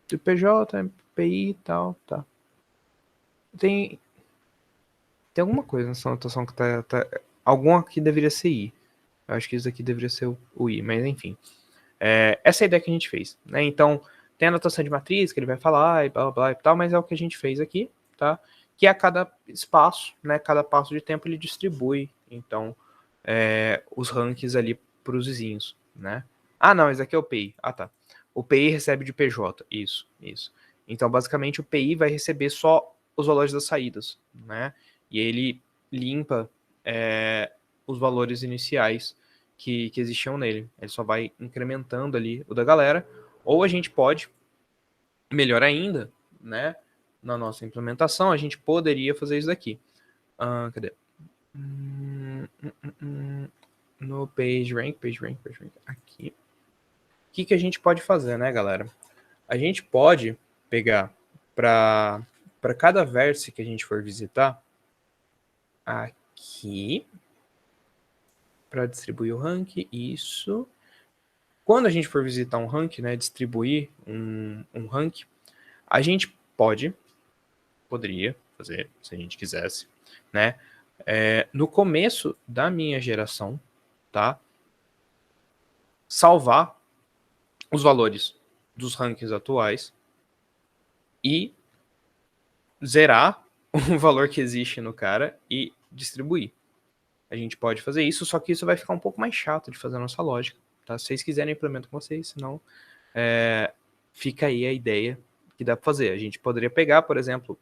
Do PJ, MPI e tal, tá. Tem alguma coisa nessa anotação que tá. Algum aqui deveria ser I. Eu acho que isso aqui deveria ser o I, mas enfim. Essa é a ideia que a gente fez, né? Então, tem a anotação de matriz que ele vai falar e blá blá blá e tal, mas é o que a gente fez aqui, tá? Que a cada espaço, né? Cada passo de tempo ele distribui, então, os rankings ali para os vizinhos, né? Ah, não, esse aqui é o PI. Ah, tá. O PI recebe de PJ. Isso. Então, basicamente, o PI vai receber só os valores das saídas, né? E ele limpa os valores iniciais que existiam nele. Ele só vai incrementando ali o da galera. Ou a gente pode, melhor ainda, né? Na nossa implementação, a gente poderia fazer isso daqui. Cadê? No PageRank, aqui. O que a gente pode fazer, né, galera? A gente pode pegar para cada vértice que a gente for visitar, aqui, para distribuir o rank, isso. Quando a gente for visitar um rank, né, distribuir um rank, a gente poderia fazer, se a gente quisesse, né, no começo da minha geração, tá, salvar os valores dos rankings atuais e zerar o valor que existe no cara e distribuir. A gente pode fazer isso, só que isso vai ficar um pouco mais chato de fazer a nossa lógica, tá? Se vocês quiserem, eu implemento com vocês, senão fica aí a ideia que dá para fazer. A gente poderia pegar, por exemplo,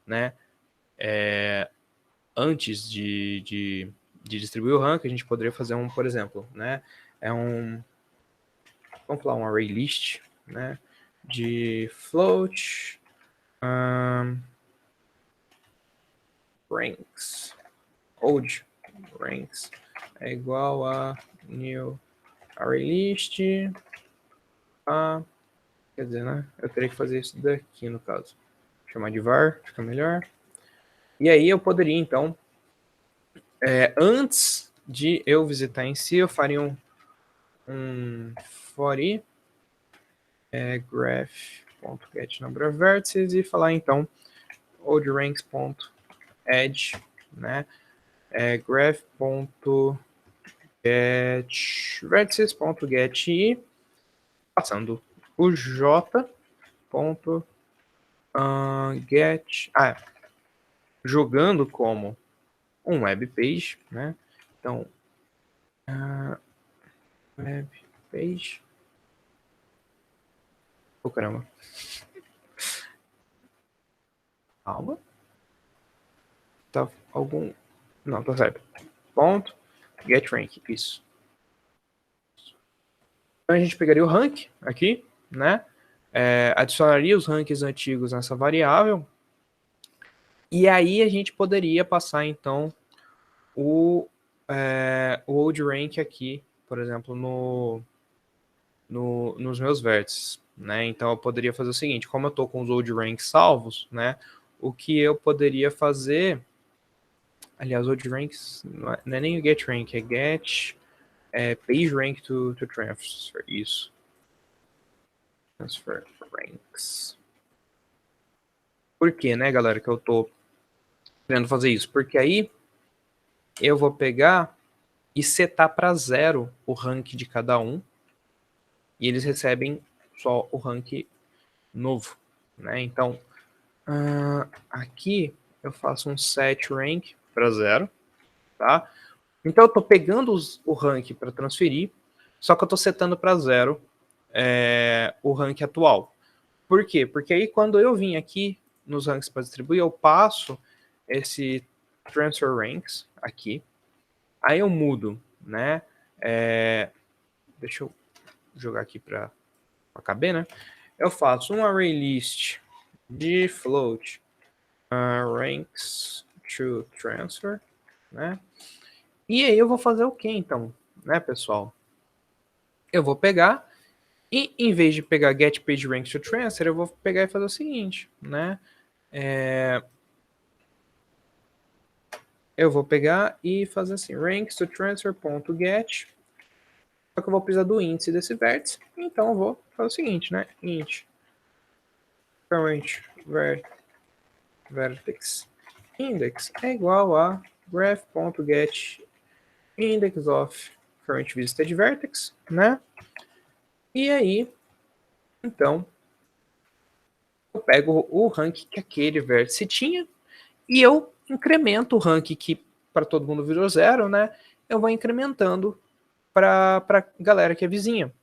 né, antes de distribuir o rank, a gente poderia fazer por exemplo, né, vamos falar um array list, né, de float ranks, old ranks é igual a new array list, quer dizer, né, eu teria que fazer isso daqui no caso, chamar de var, fica melhor. E aí eu poderia, então, antes de eu visitar em si, eu faria um for i graph.get number of vertices e falar, então, old ranks.add, né, graph.get vertices.get passando o j.get, jogando como um web page, né? Então, web page. Oh, caramba. Calma. Tá algum... Não, tá certo. Ponto. Get rank, isso. Então a gente pegaria o rank aqui, né? Adicionaria os ranks antigos nessa variável. E aí a gente poderia passar, então, o old rank aqui, por exemplo, nos meus vértices, né? Então eu poderia fazer o seguinte, como eu estou com os old ranks salvos, né? O que eu poderia fazer... Aliás, old ranks não é nem o get rank, é get page rank to transfer. Isso. Transfer ranks. Por que, né, galera, que eu tô querendo fazer isso? Porque aí eu vou pegar e setar para 0 o rank de cada um e eles recebem só o rank novo, né? Então, aqui eu faço um set rank para 0, tá? Então eu tô pegando o rank para transferir, só que eu tô setando para 0 o rank atual. Por quê? Porque aí quando eu vim aqui nos ranks para distribuir, eu passo esse transfer ranks aqui, aí eu mudo, né? Deixa eu jogar aqui para caber, né? Eu faço um array list de float ranks to transfer, né? E aí eu vou fazer o que então, né, pessoal? Eu vou pegar e em vez de pegar get page ranks to transfer, eu vou pegar e fazer o seguinte, né? Eu vou pegar e fazer assim, ranks to transfer.get. Só que eu vou precisar do índice desse vértice, então eu vou fazer o seguinte, né? Int current vertex index é igual a graph.get index of current visited vertex, né? E aí, então, eu pego o rank que aquele vértice tinha e eu incremento o rank que para todo mundo virou 0, né? Eu vou incrementando para a galera que é vizinha,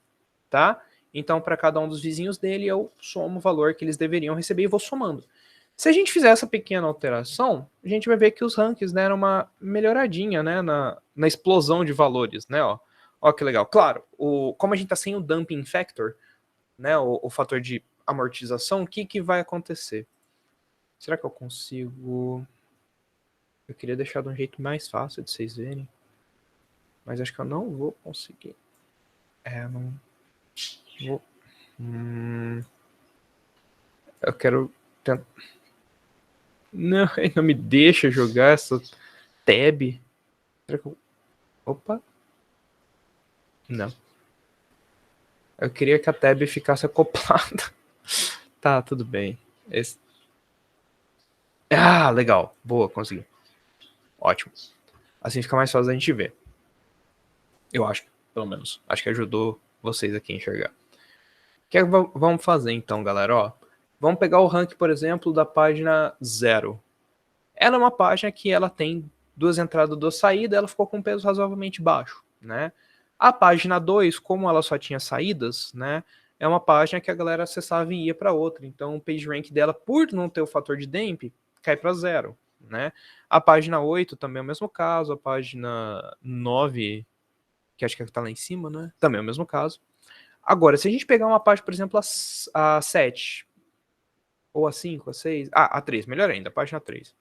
tá? Então, para cada um dos vizinhos dele, eu somo o valor que eles deveriam receber e vou somando. Se a gente fizer essa pequena alteração, a gente vai ver que os rankings deram uma melhoradinha, né, na explosão de valores, né, ó. Ó que legal. Claro, como a gente está sem o dumping factor, né, o fator de amortização, o que vai acontecer? Será que eu consigo... Eu queria deixar de um jeito mais fácil de vocês verem, mas acho que eu não vou conseguir. Não vou... Eu quero tentar... Não, ele não me deixa jogar essa tab. Será que eu... Opa. Não. Eu queria que a tab ficasse acoplada. Tá, tudo bem. Legal. Boa, consegui. Ótimo. Assim fica mais fácil da gente ver. Eu acho, pelo menos. Acho que ajudou vocês aqui a enxergar. O que vamos fazer então, galera? Ó, vamos pegar o rank, por exemplo, da página 0. Ela é uma página que ela tem 2 entradas e 2 saídas, ela ficou com um peso razoavelmente baixo, né? A página 2, como ela só tinha saídas, né, é uma página que a galera acessava e ia para outra. Então o page rank dela, por não ter o fator de damp, cai para 0, né? A página 8 também é o mesmo caso, a página 9, que acho que está lá em cima, né, também é o mesmo caso. Agora, se a gente pegar uma página, por exemplo, a 7, ou a 5, a 6, a 3, melhor ainda, a página 3.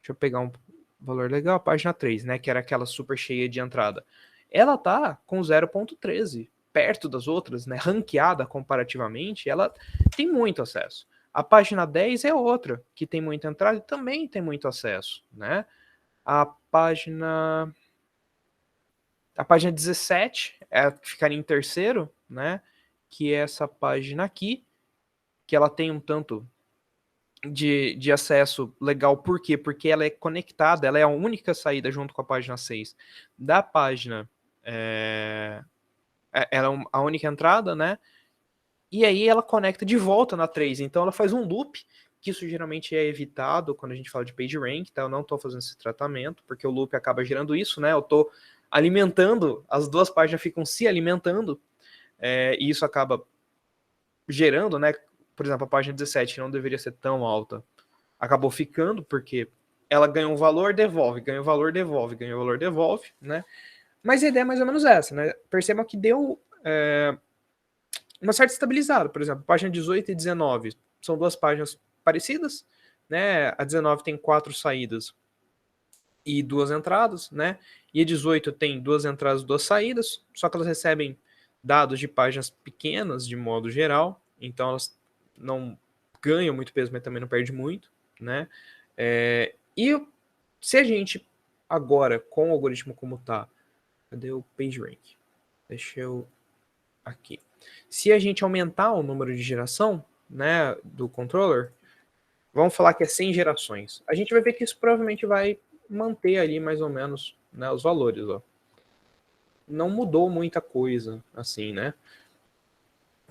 Deixa eu pegar um valor legal, a página 3, né, que era aquela super cheia de entrada. Ela tá com 0.13, perto das outras, né, ranqueada comparativamente, ela tem muito acesso. A página 10 é outra, que tem muita entrada e também tem muito acesso, né? A página 17 ficaria em terceiro, né, que é essa página aqui, que ela tem um tanto de acesso legal. Por quê? Porque ela é conectada, ela é a única saída junto com a página 6 da página. Ela é a única entrada, né? e aí ela conecta de volta na 3. Então ela faz um loop, que isso geralmente é evitado quando a gente fala de PageRank, tá? Eu não estou fazendo esse tratamento, porque o loop acaba gerando isso, né? Eu estou alimentando, as duas páginas ficam se alimentando, e isso acaba gerando, né? Por exemplo, a página 17 que não deveria ser tão alta, acabou ficando, porque ela ganha um valor, devolve, ganha um valor, devolve, ganha um valor, devolve, né? Mas a ideia é mais ou menos essa, né? Percebam que deu uma certa estabilizada. Por exemplo, página 18 e 19 são duas páginas parecidas, né? A 19 tem 4 saídas e 2 entradas, né? E a 18 tem 2 entradas e 2 saídas, só que elas recebem dados de páginas pequenas de modo geral, então elas não ganham muito peso, mas também não perde muito, né? E se a gente agora, com o algoritmo como tá, cadê o PageRank? Deixa eu aqui. Se a gente aumentar o número de geração, né, do controller, vamos falar que é 100 gerações. A gente vai ver que isso provavelmente vai manter ali mais ou menos, né, os valores, ó. Não mudou muita coisa, assim, né?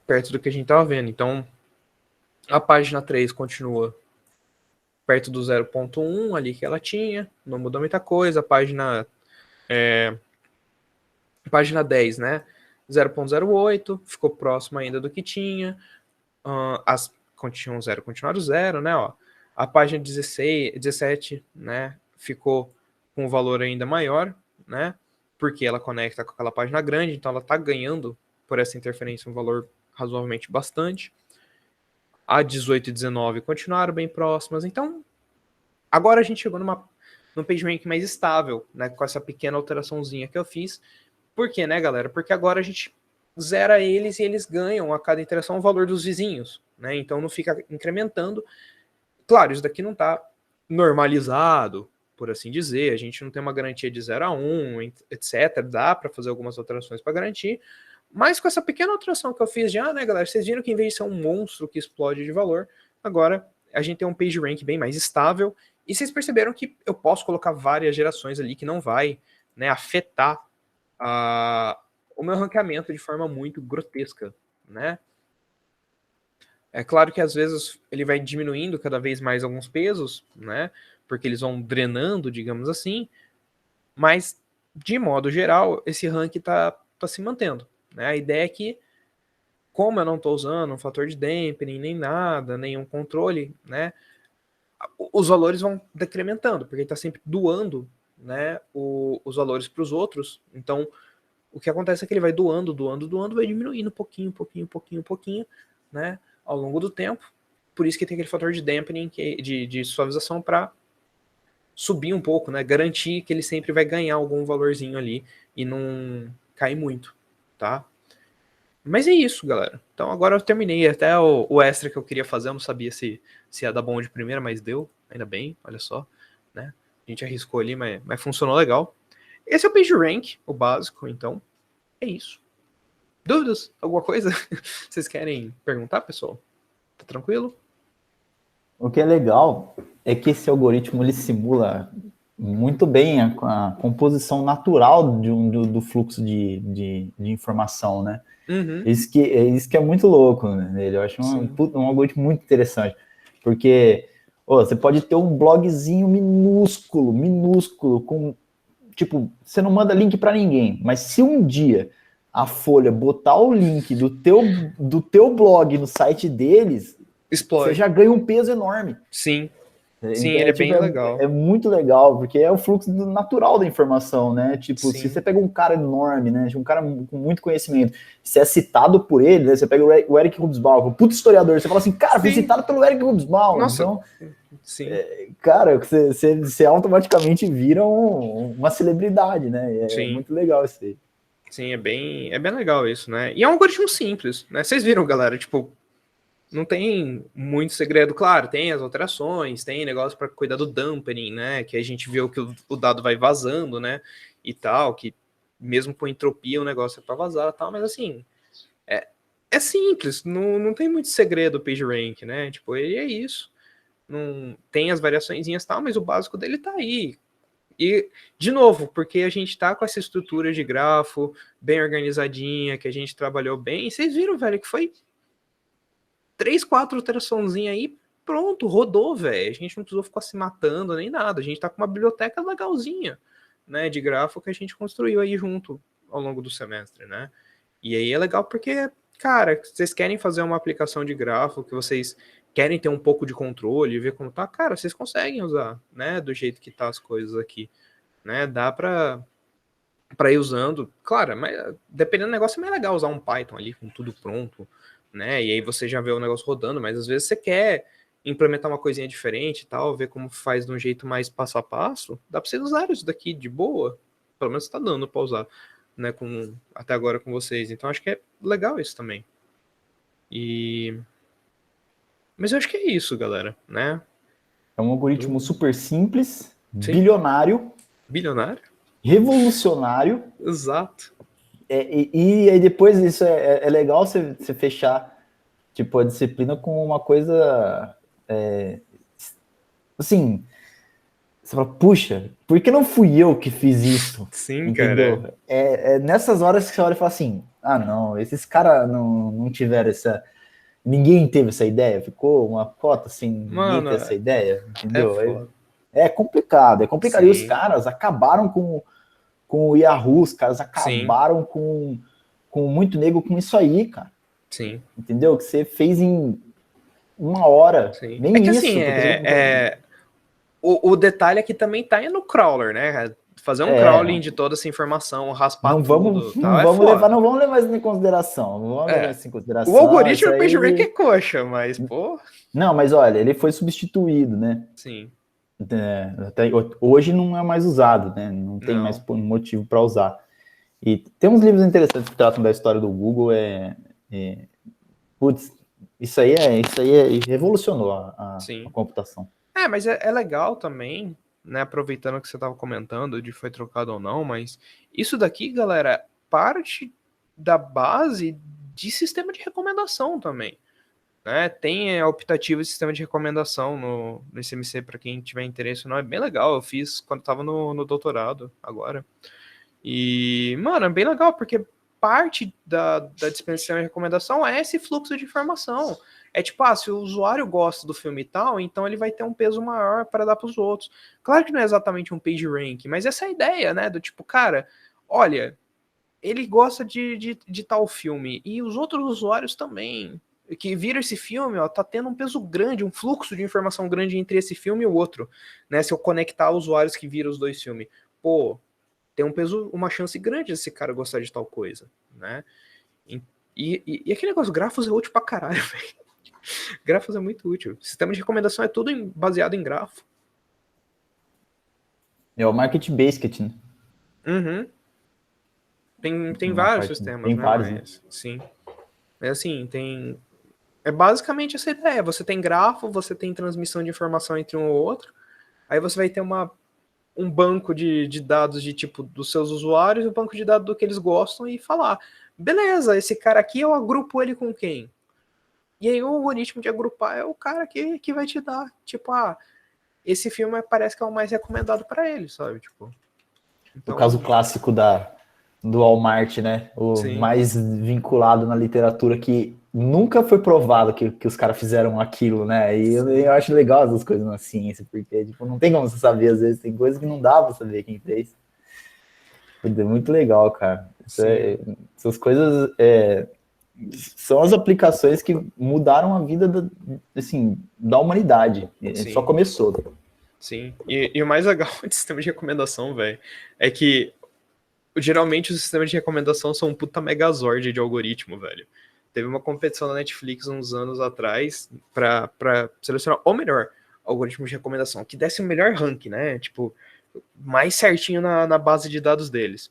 Perto do que a gente tava vendo. Então, a página 3 continua perto do 0.1 ali que ela tinha, não mudou muita coisa. A página 10, né? 0.08, ficou próximo ainda do que tinha. As continuam 0, continuaram 0, né? Ó. A página 16, 17, né? Ficou com um valor ainda maior, né? Porque ela conecta com aquela página grande, então ela está ganhando por essa interferência um valor razoavelmente bastante. A 18 e 19 continuaram bem próximas. Então, agora a gente chegou num PageRank mais estável, né? Com essa pequena alteraçãozinha que eu fiz. Por quê, né, galera? Porque agora a gente zera eles e eles ganham a cada interação o valor dos vizinhos, né? Então não fica incrementando. Claro, isso daqui não está normalizado, por assim dizer. A gente não tem uma garantia de 0 a 1, etc. Dá para fazer algumas alterações para garantir. Mas com essa pequena alteração que eu fiz já, né, galera? Vocês viram que em vez de ser um monstro que explode de valor, agora a gente tem um PageRank bem mais estável. E vocês perceberam que eu posso colocar várias gerações ali que não vai, né, afetar o meu ranqueamento de forma muito grotesca, né? É claro que às vezes ele vai diminuindo cada vez mais alguns pesos, né? Porque eles vão drenando, digamos assim, mas de modo geral, esse rank tá se mantendo, né? A ideia é que, como eu não estou usando um fator de dampening, nem nada, nenhum controle, né? Os valores vão decrementando, porque ele está sempre doando, né, os valores para os outros. Então, o que acontece é que ele vai doando, vai diminuindo pouquinho, né, ao longo do tempo. Por isso que tem aquele fator de dampening, de suavização, para subir um pouco, né, garantir que ele sempre vai ganhar algum valorzinho ali e não cair muito, tá? Mas é isso, galera. Então agora eu terminei até o extra que eu queria fazer. Eu não sabia se ia dar bom de primeira, mas deu. Ainda bem, olha só, né? A gente arriscou ali, mas funcionou legal. Esse é o PageRank, o básico, então é isso. Dúvidas? Alguma coisa? Vocês querem perguntar, pessoal? Tá tranquilo? O que é legal é que esse algoritmo ele simula muito bem a composição natural do fluxo de informação, né? Uhum. Isso que é muito louco, né? Eu acho um algoritmo muito interessante, porque você pode ter um blogzinho minúsculo, com tipo, você não manda link para ninguém, mas se um dia a Folha botar o link do teu blog no site deles, você Explode. já ganha um peso enorme. Sim. Sim, Então, ele é bem legal. é muito legal, porque é o fluxo natural da informação, né? Tipo, se Sim. você pega um cara enorme, né? Um cara com muito conhecimento, você é citado por ele, né? Você pega o Eric Hobsbawm, um puto historiador, você fala assim, cara, fui citado pelo Eric Hobsbawm. Nossa. Então, sim. Cara, você automaticamente vira uma celebridade, né? É Sim. muito legal isso aí. Sim, é bem legal isso, né? E é um algoritmo simples, né? Vocês viram, galera, tipo, não tem muito segredo, claro, tem as alterações, tem negócio para cuidar do dampening, né? Que a gente viu que o dado vai vazando, né? E tal, que mesmo com entropia o negócio é para vazar e tal, mas assim, é simples, não tem muito segredo o PageRank, né? Tipo, ele é isso. Não tem as variaçõezinhas e tal, mas o básico dele tá aí. E, de novo, porque a gente tá com essa estrutura de grafo bem organizadinha, que a gente trabalhou bem, e vocês viram, velho, que foi 3, 4 alteraçãozinhas aí, pronto, rodou, velho. A gente não precisou ficar se matando nem nada. A gente tá com uma biblioteca legalzinha, né, de grafo que a gente construiu aí junto ao longo do semestre, né? E aí é legal porque, cara, vocês querem fazer uma aplicação de grafo, que vocês querem ter um pouco de controle, ver como tá, cara, vocês conseguem usar, né, do jeito que tá as coisas aqui, né? Dá pra ir usando, claro, mas dependendo do negócio é mais legal usar um Python ali com tudo pronto, né? E aí você já vê o negócio rodando, mas às vezes você quer implementar uma coisinha diferente e tal, ver como faz de um jeito mais passo a passo, dá pra vocês usarem isso daqui de boa, pelo menos tá dando pra usar, né, até agora com vocês, então acho que é legal isso também. Mas eu acho que é isso, galera, né? É um algoritmo super simples, Sim. bilionário, revolucionário. Exato. E aí depois disso é legal você fechar tipo, a disciplina com uma coisa assim, você fala, puxa, por que não fui eu que fiz isso? Sim, entendeu? cara. É nessas horas que você olha e fala assim, ah não, esses caras não tiveram essa... Ninguém teve essa ideia, ficou uma cota assim, ninguém teve essa ideia, entendeu? É complicado. Sim. E os caras acabaram com o Yahoo, os caras acabaram com muito nego com isso aí, cara. Sim. Entendeu? Que você fez em 1 hora. Sim. Nem que isso. Assim, o detalhe é que também tá no crawler, né? Fazer um crawling de toda essa informação, raspar não tudo. Não vamos levar isso em consideração. Não vamos levar isso em consideração. O algoritmo do PageRank é coxa, mas, pô... Não, mas olha, ele foi substituído, né? Sim. Até hoje não é mais usado, né? Não tem mais motivo para usar. E tem uns livros interessantes que tratam da história do Google. Putz, isso aí revolucionou a computação. Mas é legal também, né? Aproveitando que você estava comentando de foi trocado ou não, mas isso daqui, galera, parte da base de sistema de recomendação também. Né? Tem optativo e sistema de recomendação no ICMC para quem tiver interesse. Não é bem legal. Eu fiz quando estava no doutorado agora. E, mano, é bem legal porque parte da dispensação de recomendação é esse fluxo de informação. É tipo, se o usuário gosta do filme e tal, então ele vai ter um peso maior para dar para os outros. Claro que não é exatamente um PageRank, mas essa é a ideia, né? Do tipo, cara, olha, ele gosta de tal filme e os outros usuários também que viram esse filme, tá tendo um peso grande, um fluxo de informação grande entre esse filme e o outro, né? Se eu conectar usuários que viram os dois filmes, pô, tem um peso, uma chance grande desse cara gostar de tal coisa, né? E aquele negócio, grafos é útil pra caralho, velho. Grafos é muito útil. Sistema de recomendação é tudo baseado em grafo. É o Market Basket, né? Uhum. Tem vários sistemas, tem vários, né? Sim. É assim, é basicamente essa ideia. Você tem grafo, você tem transmissão de informação entre um ou outro, aí você vai ter um banco de dados de tipo dos seus usuários, um banco de dados do que eles gostam e falar, beleza, esse cara aqui eu agrupo ele com quem? E aí o algoritmo de agrupar é o cara que vai te dar, tipo, esse filme parece que é o mais recomendado para ele, sabe? Tipo, então... O caso clássico do Walmart, né? Sim. Mais vinculado na literatura, que nunca foi provado que os caras fizeram aquilo, né? E eu acho legal essas coisas na ciência, porque tipo, não tem como você saber, às vezes tem coisas que não dá pra saber quem fez. É muito legal, cara. Essas coisas são as aplicações que mudaram a vida da humanidade. Só começou. Sim. E o mais legal de sistema de recomendação, velho, é que geralmente os sistemas de recomendação são um puta megazord de algoritmo, velho. Teve uma competição na Netflix uns anos atrás pra selecionar o melhor algoritmo de recomendação, que desse o melhor ranking, né? Tipo, mais certinho na base de dados deles.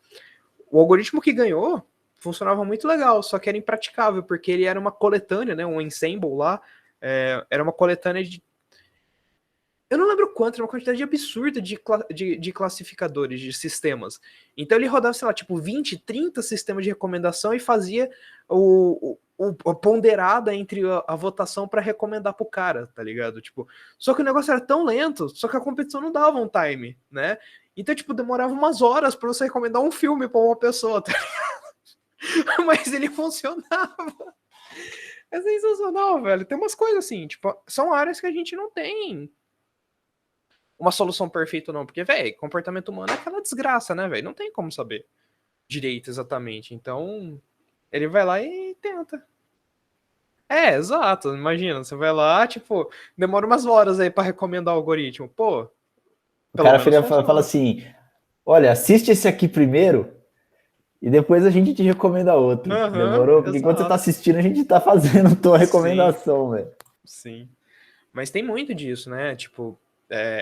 O algoritmo que ganhou funcionava muito legal, só que era impraticável, porque ele era uma coletânea, né? Um ensemble lá. Era uma coletânea de... Eu não lembro quanto, era uma quantidade absurda de classificadores, de sistemas. Então ele rodava, sei lá, tipo 20, 30 sistemas de recomendação e fazia a ponderada entre a votação para recomendar pro cara, tá ligado? Tipo, só que o negócio era tão lento, só que a competição não dava um time, né? Então, tipo, demorava umas horas para você recomendar um filme para uma pessoa, tá ligado? Mas ele funcionava. É sensacional, velho. Tem umas coisas assim, tipo, são áreas que a gente não tem uma solução perfeita, não. Porque, velho, comportamento humano é aquela desgraça, né, velho? Não tem como saber direito exatamente. Então, ele vai lá e tenta. É, exato. Imagina, você vai lá, tipo, demora umas horas aí pra recomendar o algoritmo. Pô, O pelo cara menos fala funciona. assim: olha, assiste esse aqui primeiro e depois a gente te recomenda outro. Aham, Demorou? Porque enquanto você tá exato. assistindo, a gente tá fazendo a tua Sim, recomendação, velho. sim. Mas tem muito disso, né? Tipo,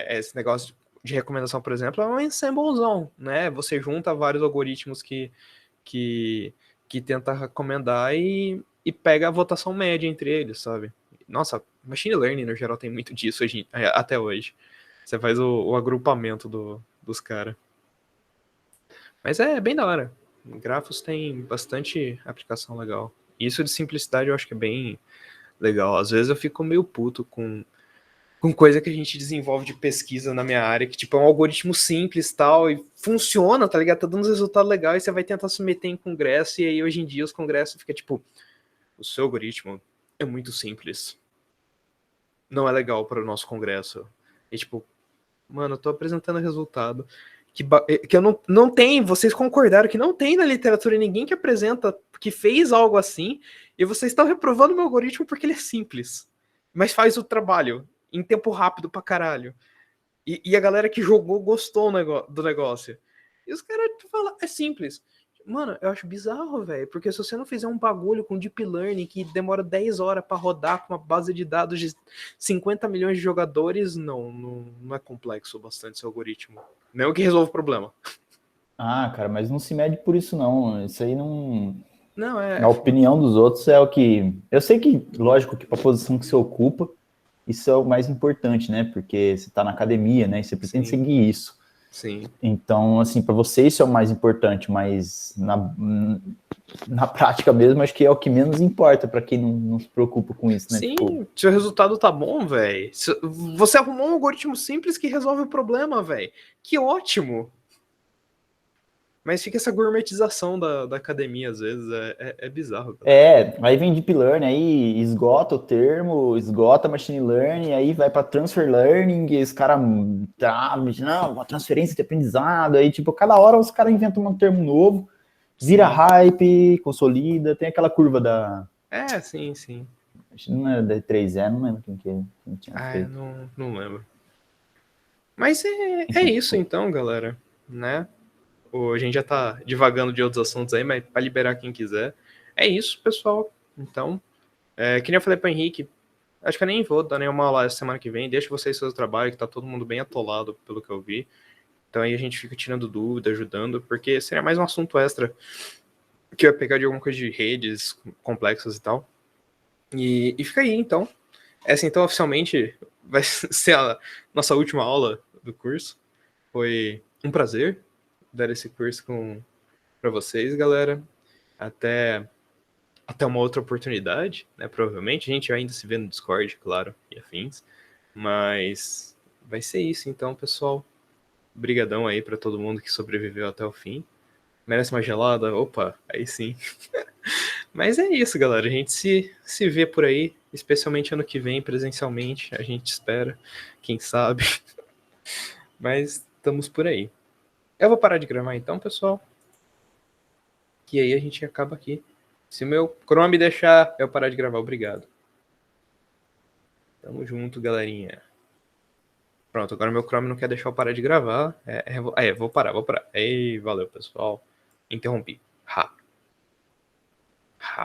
esse negócio de recomendação, por exemplo, é um ensemblezão, né? Você junta vários algoritmos que, que tenta recomendar e pega a votação média entre eles, sabe? Nossa, machine learning no geral tem muito disso até hoje. Você faz o agrupamento dos caras. Mas é bem da hora. Grafos tem bastante aplicação legal. Isso de simplicidade eu acho que é bem legal. Às vezes eu fico meio puto com coisa que a gente desenvolve de pesquisa na minha área, que tipo é um algoritmo simples tal, e funciona, tá ligado? Tá dando uns resultados legais, e você vai tentar se meter em congresso, e aí hoje em dia os congressos fica tipo, o seu algoritmo é muito simples. Não é legal para o nosso congresso. E tipo, mano, eu tô apresentando resultado que eu não tem, vocês concordaram que não tem na literatura ninguém que apresenta, que fez algo assim, e vocês estão reprovando o meu algoritmo porque ele é simples, mas faz o trabalho em tempo rápido pra caralho. E a galera que jogou gostou do negócio. E os caras falam, é simples. Mano, eu acho bizarro, velho. Porque se você não fizer um bagulho com Deep Learning que demora 10 horas pra rodar com uma base de dados de 50 milhões de jogadores, não é complexo bastante esse algoritmo. Não é o que resolve o problema. Ah, cara, mas não se mede por isso, não. Isso aí não. Não, A é foda. opinião dos outros é o que. Eu sei que, lógico, que para a posição que você ocupa, isso é o mais importante, né? Porque você está na academia, né? E você pretende Sim, seguir isso. sim. Então, assim, para você isso é o mais importante, mas na prática mesmo, acho que é o que menos importa para quem não se preocupa com isso, né? Tipo, Sim, seu resultado tá bom, velho. Você arrumou um algoritmo simples que resolve o problema, velho. Que ótimo. Mas fica essa gourmetização da academia, às vezes, é bizarro, galera. aí vem Deep Learning, aí esgota o termo, esgota Machine Learning, aí vai para Transfer Learning, e os caras, não, uma transferência de aprendizado, aí, tipo, cada hora os caras inventam um termo novo, vira Sim. hype, consolida, tem aquela curva da. Sim, sim. Acho que não era da 3E, não lembro quem tinha Eu feito. não lembro. Mas é Enfim, isso então, galera, né? A gente já tá divagando de outros assuntos aí, mas para liberar quem quiser. É isso, pessoal. Então, que nem eu falei para Henrique, acho que eu nem vou dar nenhuma aula essa semana que vem. Deixa vocês fazer o trabalho, que tá todo mundo bem atolado, pelo que eu vi. Então aí a gente fica tirando dúvida, ajudando, porque seria mais um assunto extra que eu ia pegar de alguma coisa de redes complexas e tal. E fica aí, então. Essa, então, oficialmente vai ser a nossa última aula do curso. Foi um prazer dar esse curso para vocês, galera. Até, até uma outra oportunidade, né? Provavelmente. A gente ainda se vê no Discord, claro, e afins. Mas vai ser isso, então, pessoal. Obrigadão aí para todo mundo que sobreviveu até o fim. Merece uma gelada? Opa, aí sim. Mas é isso, galera. A gente se vê por aí, especialmente ano que vem, presencialmente. A gente espera, quem sabe. Mas estamos por aí. Eu vou parar de gravar então, pessoal. Que aí a gente acaba aqui. Se o meu Chrome deixar eu parar de gravar, obrigado. Tamo junto, galerinha. Pronto, agora meu Chrome não quer deixar eu parar de gravar. Vou parar. Ei, valeu, pessoal. Interrompi.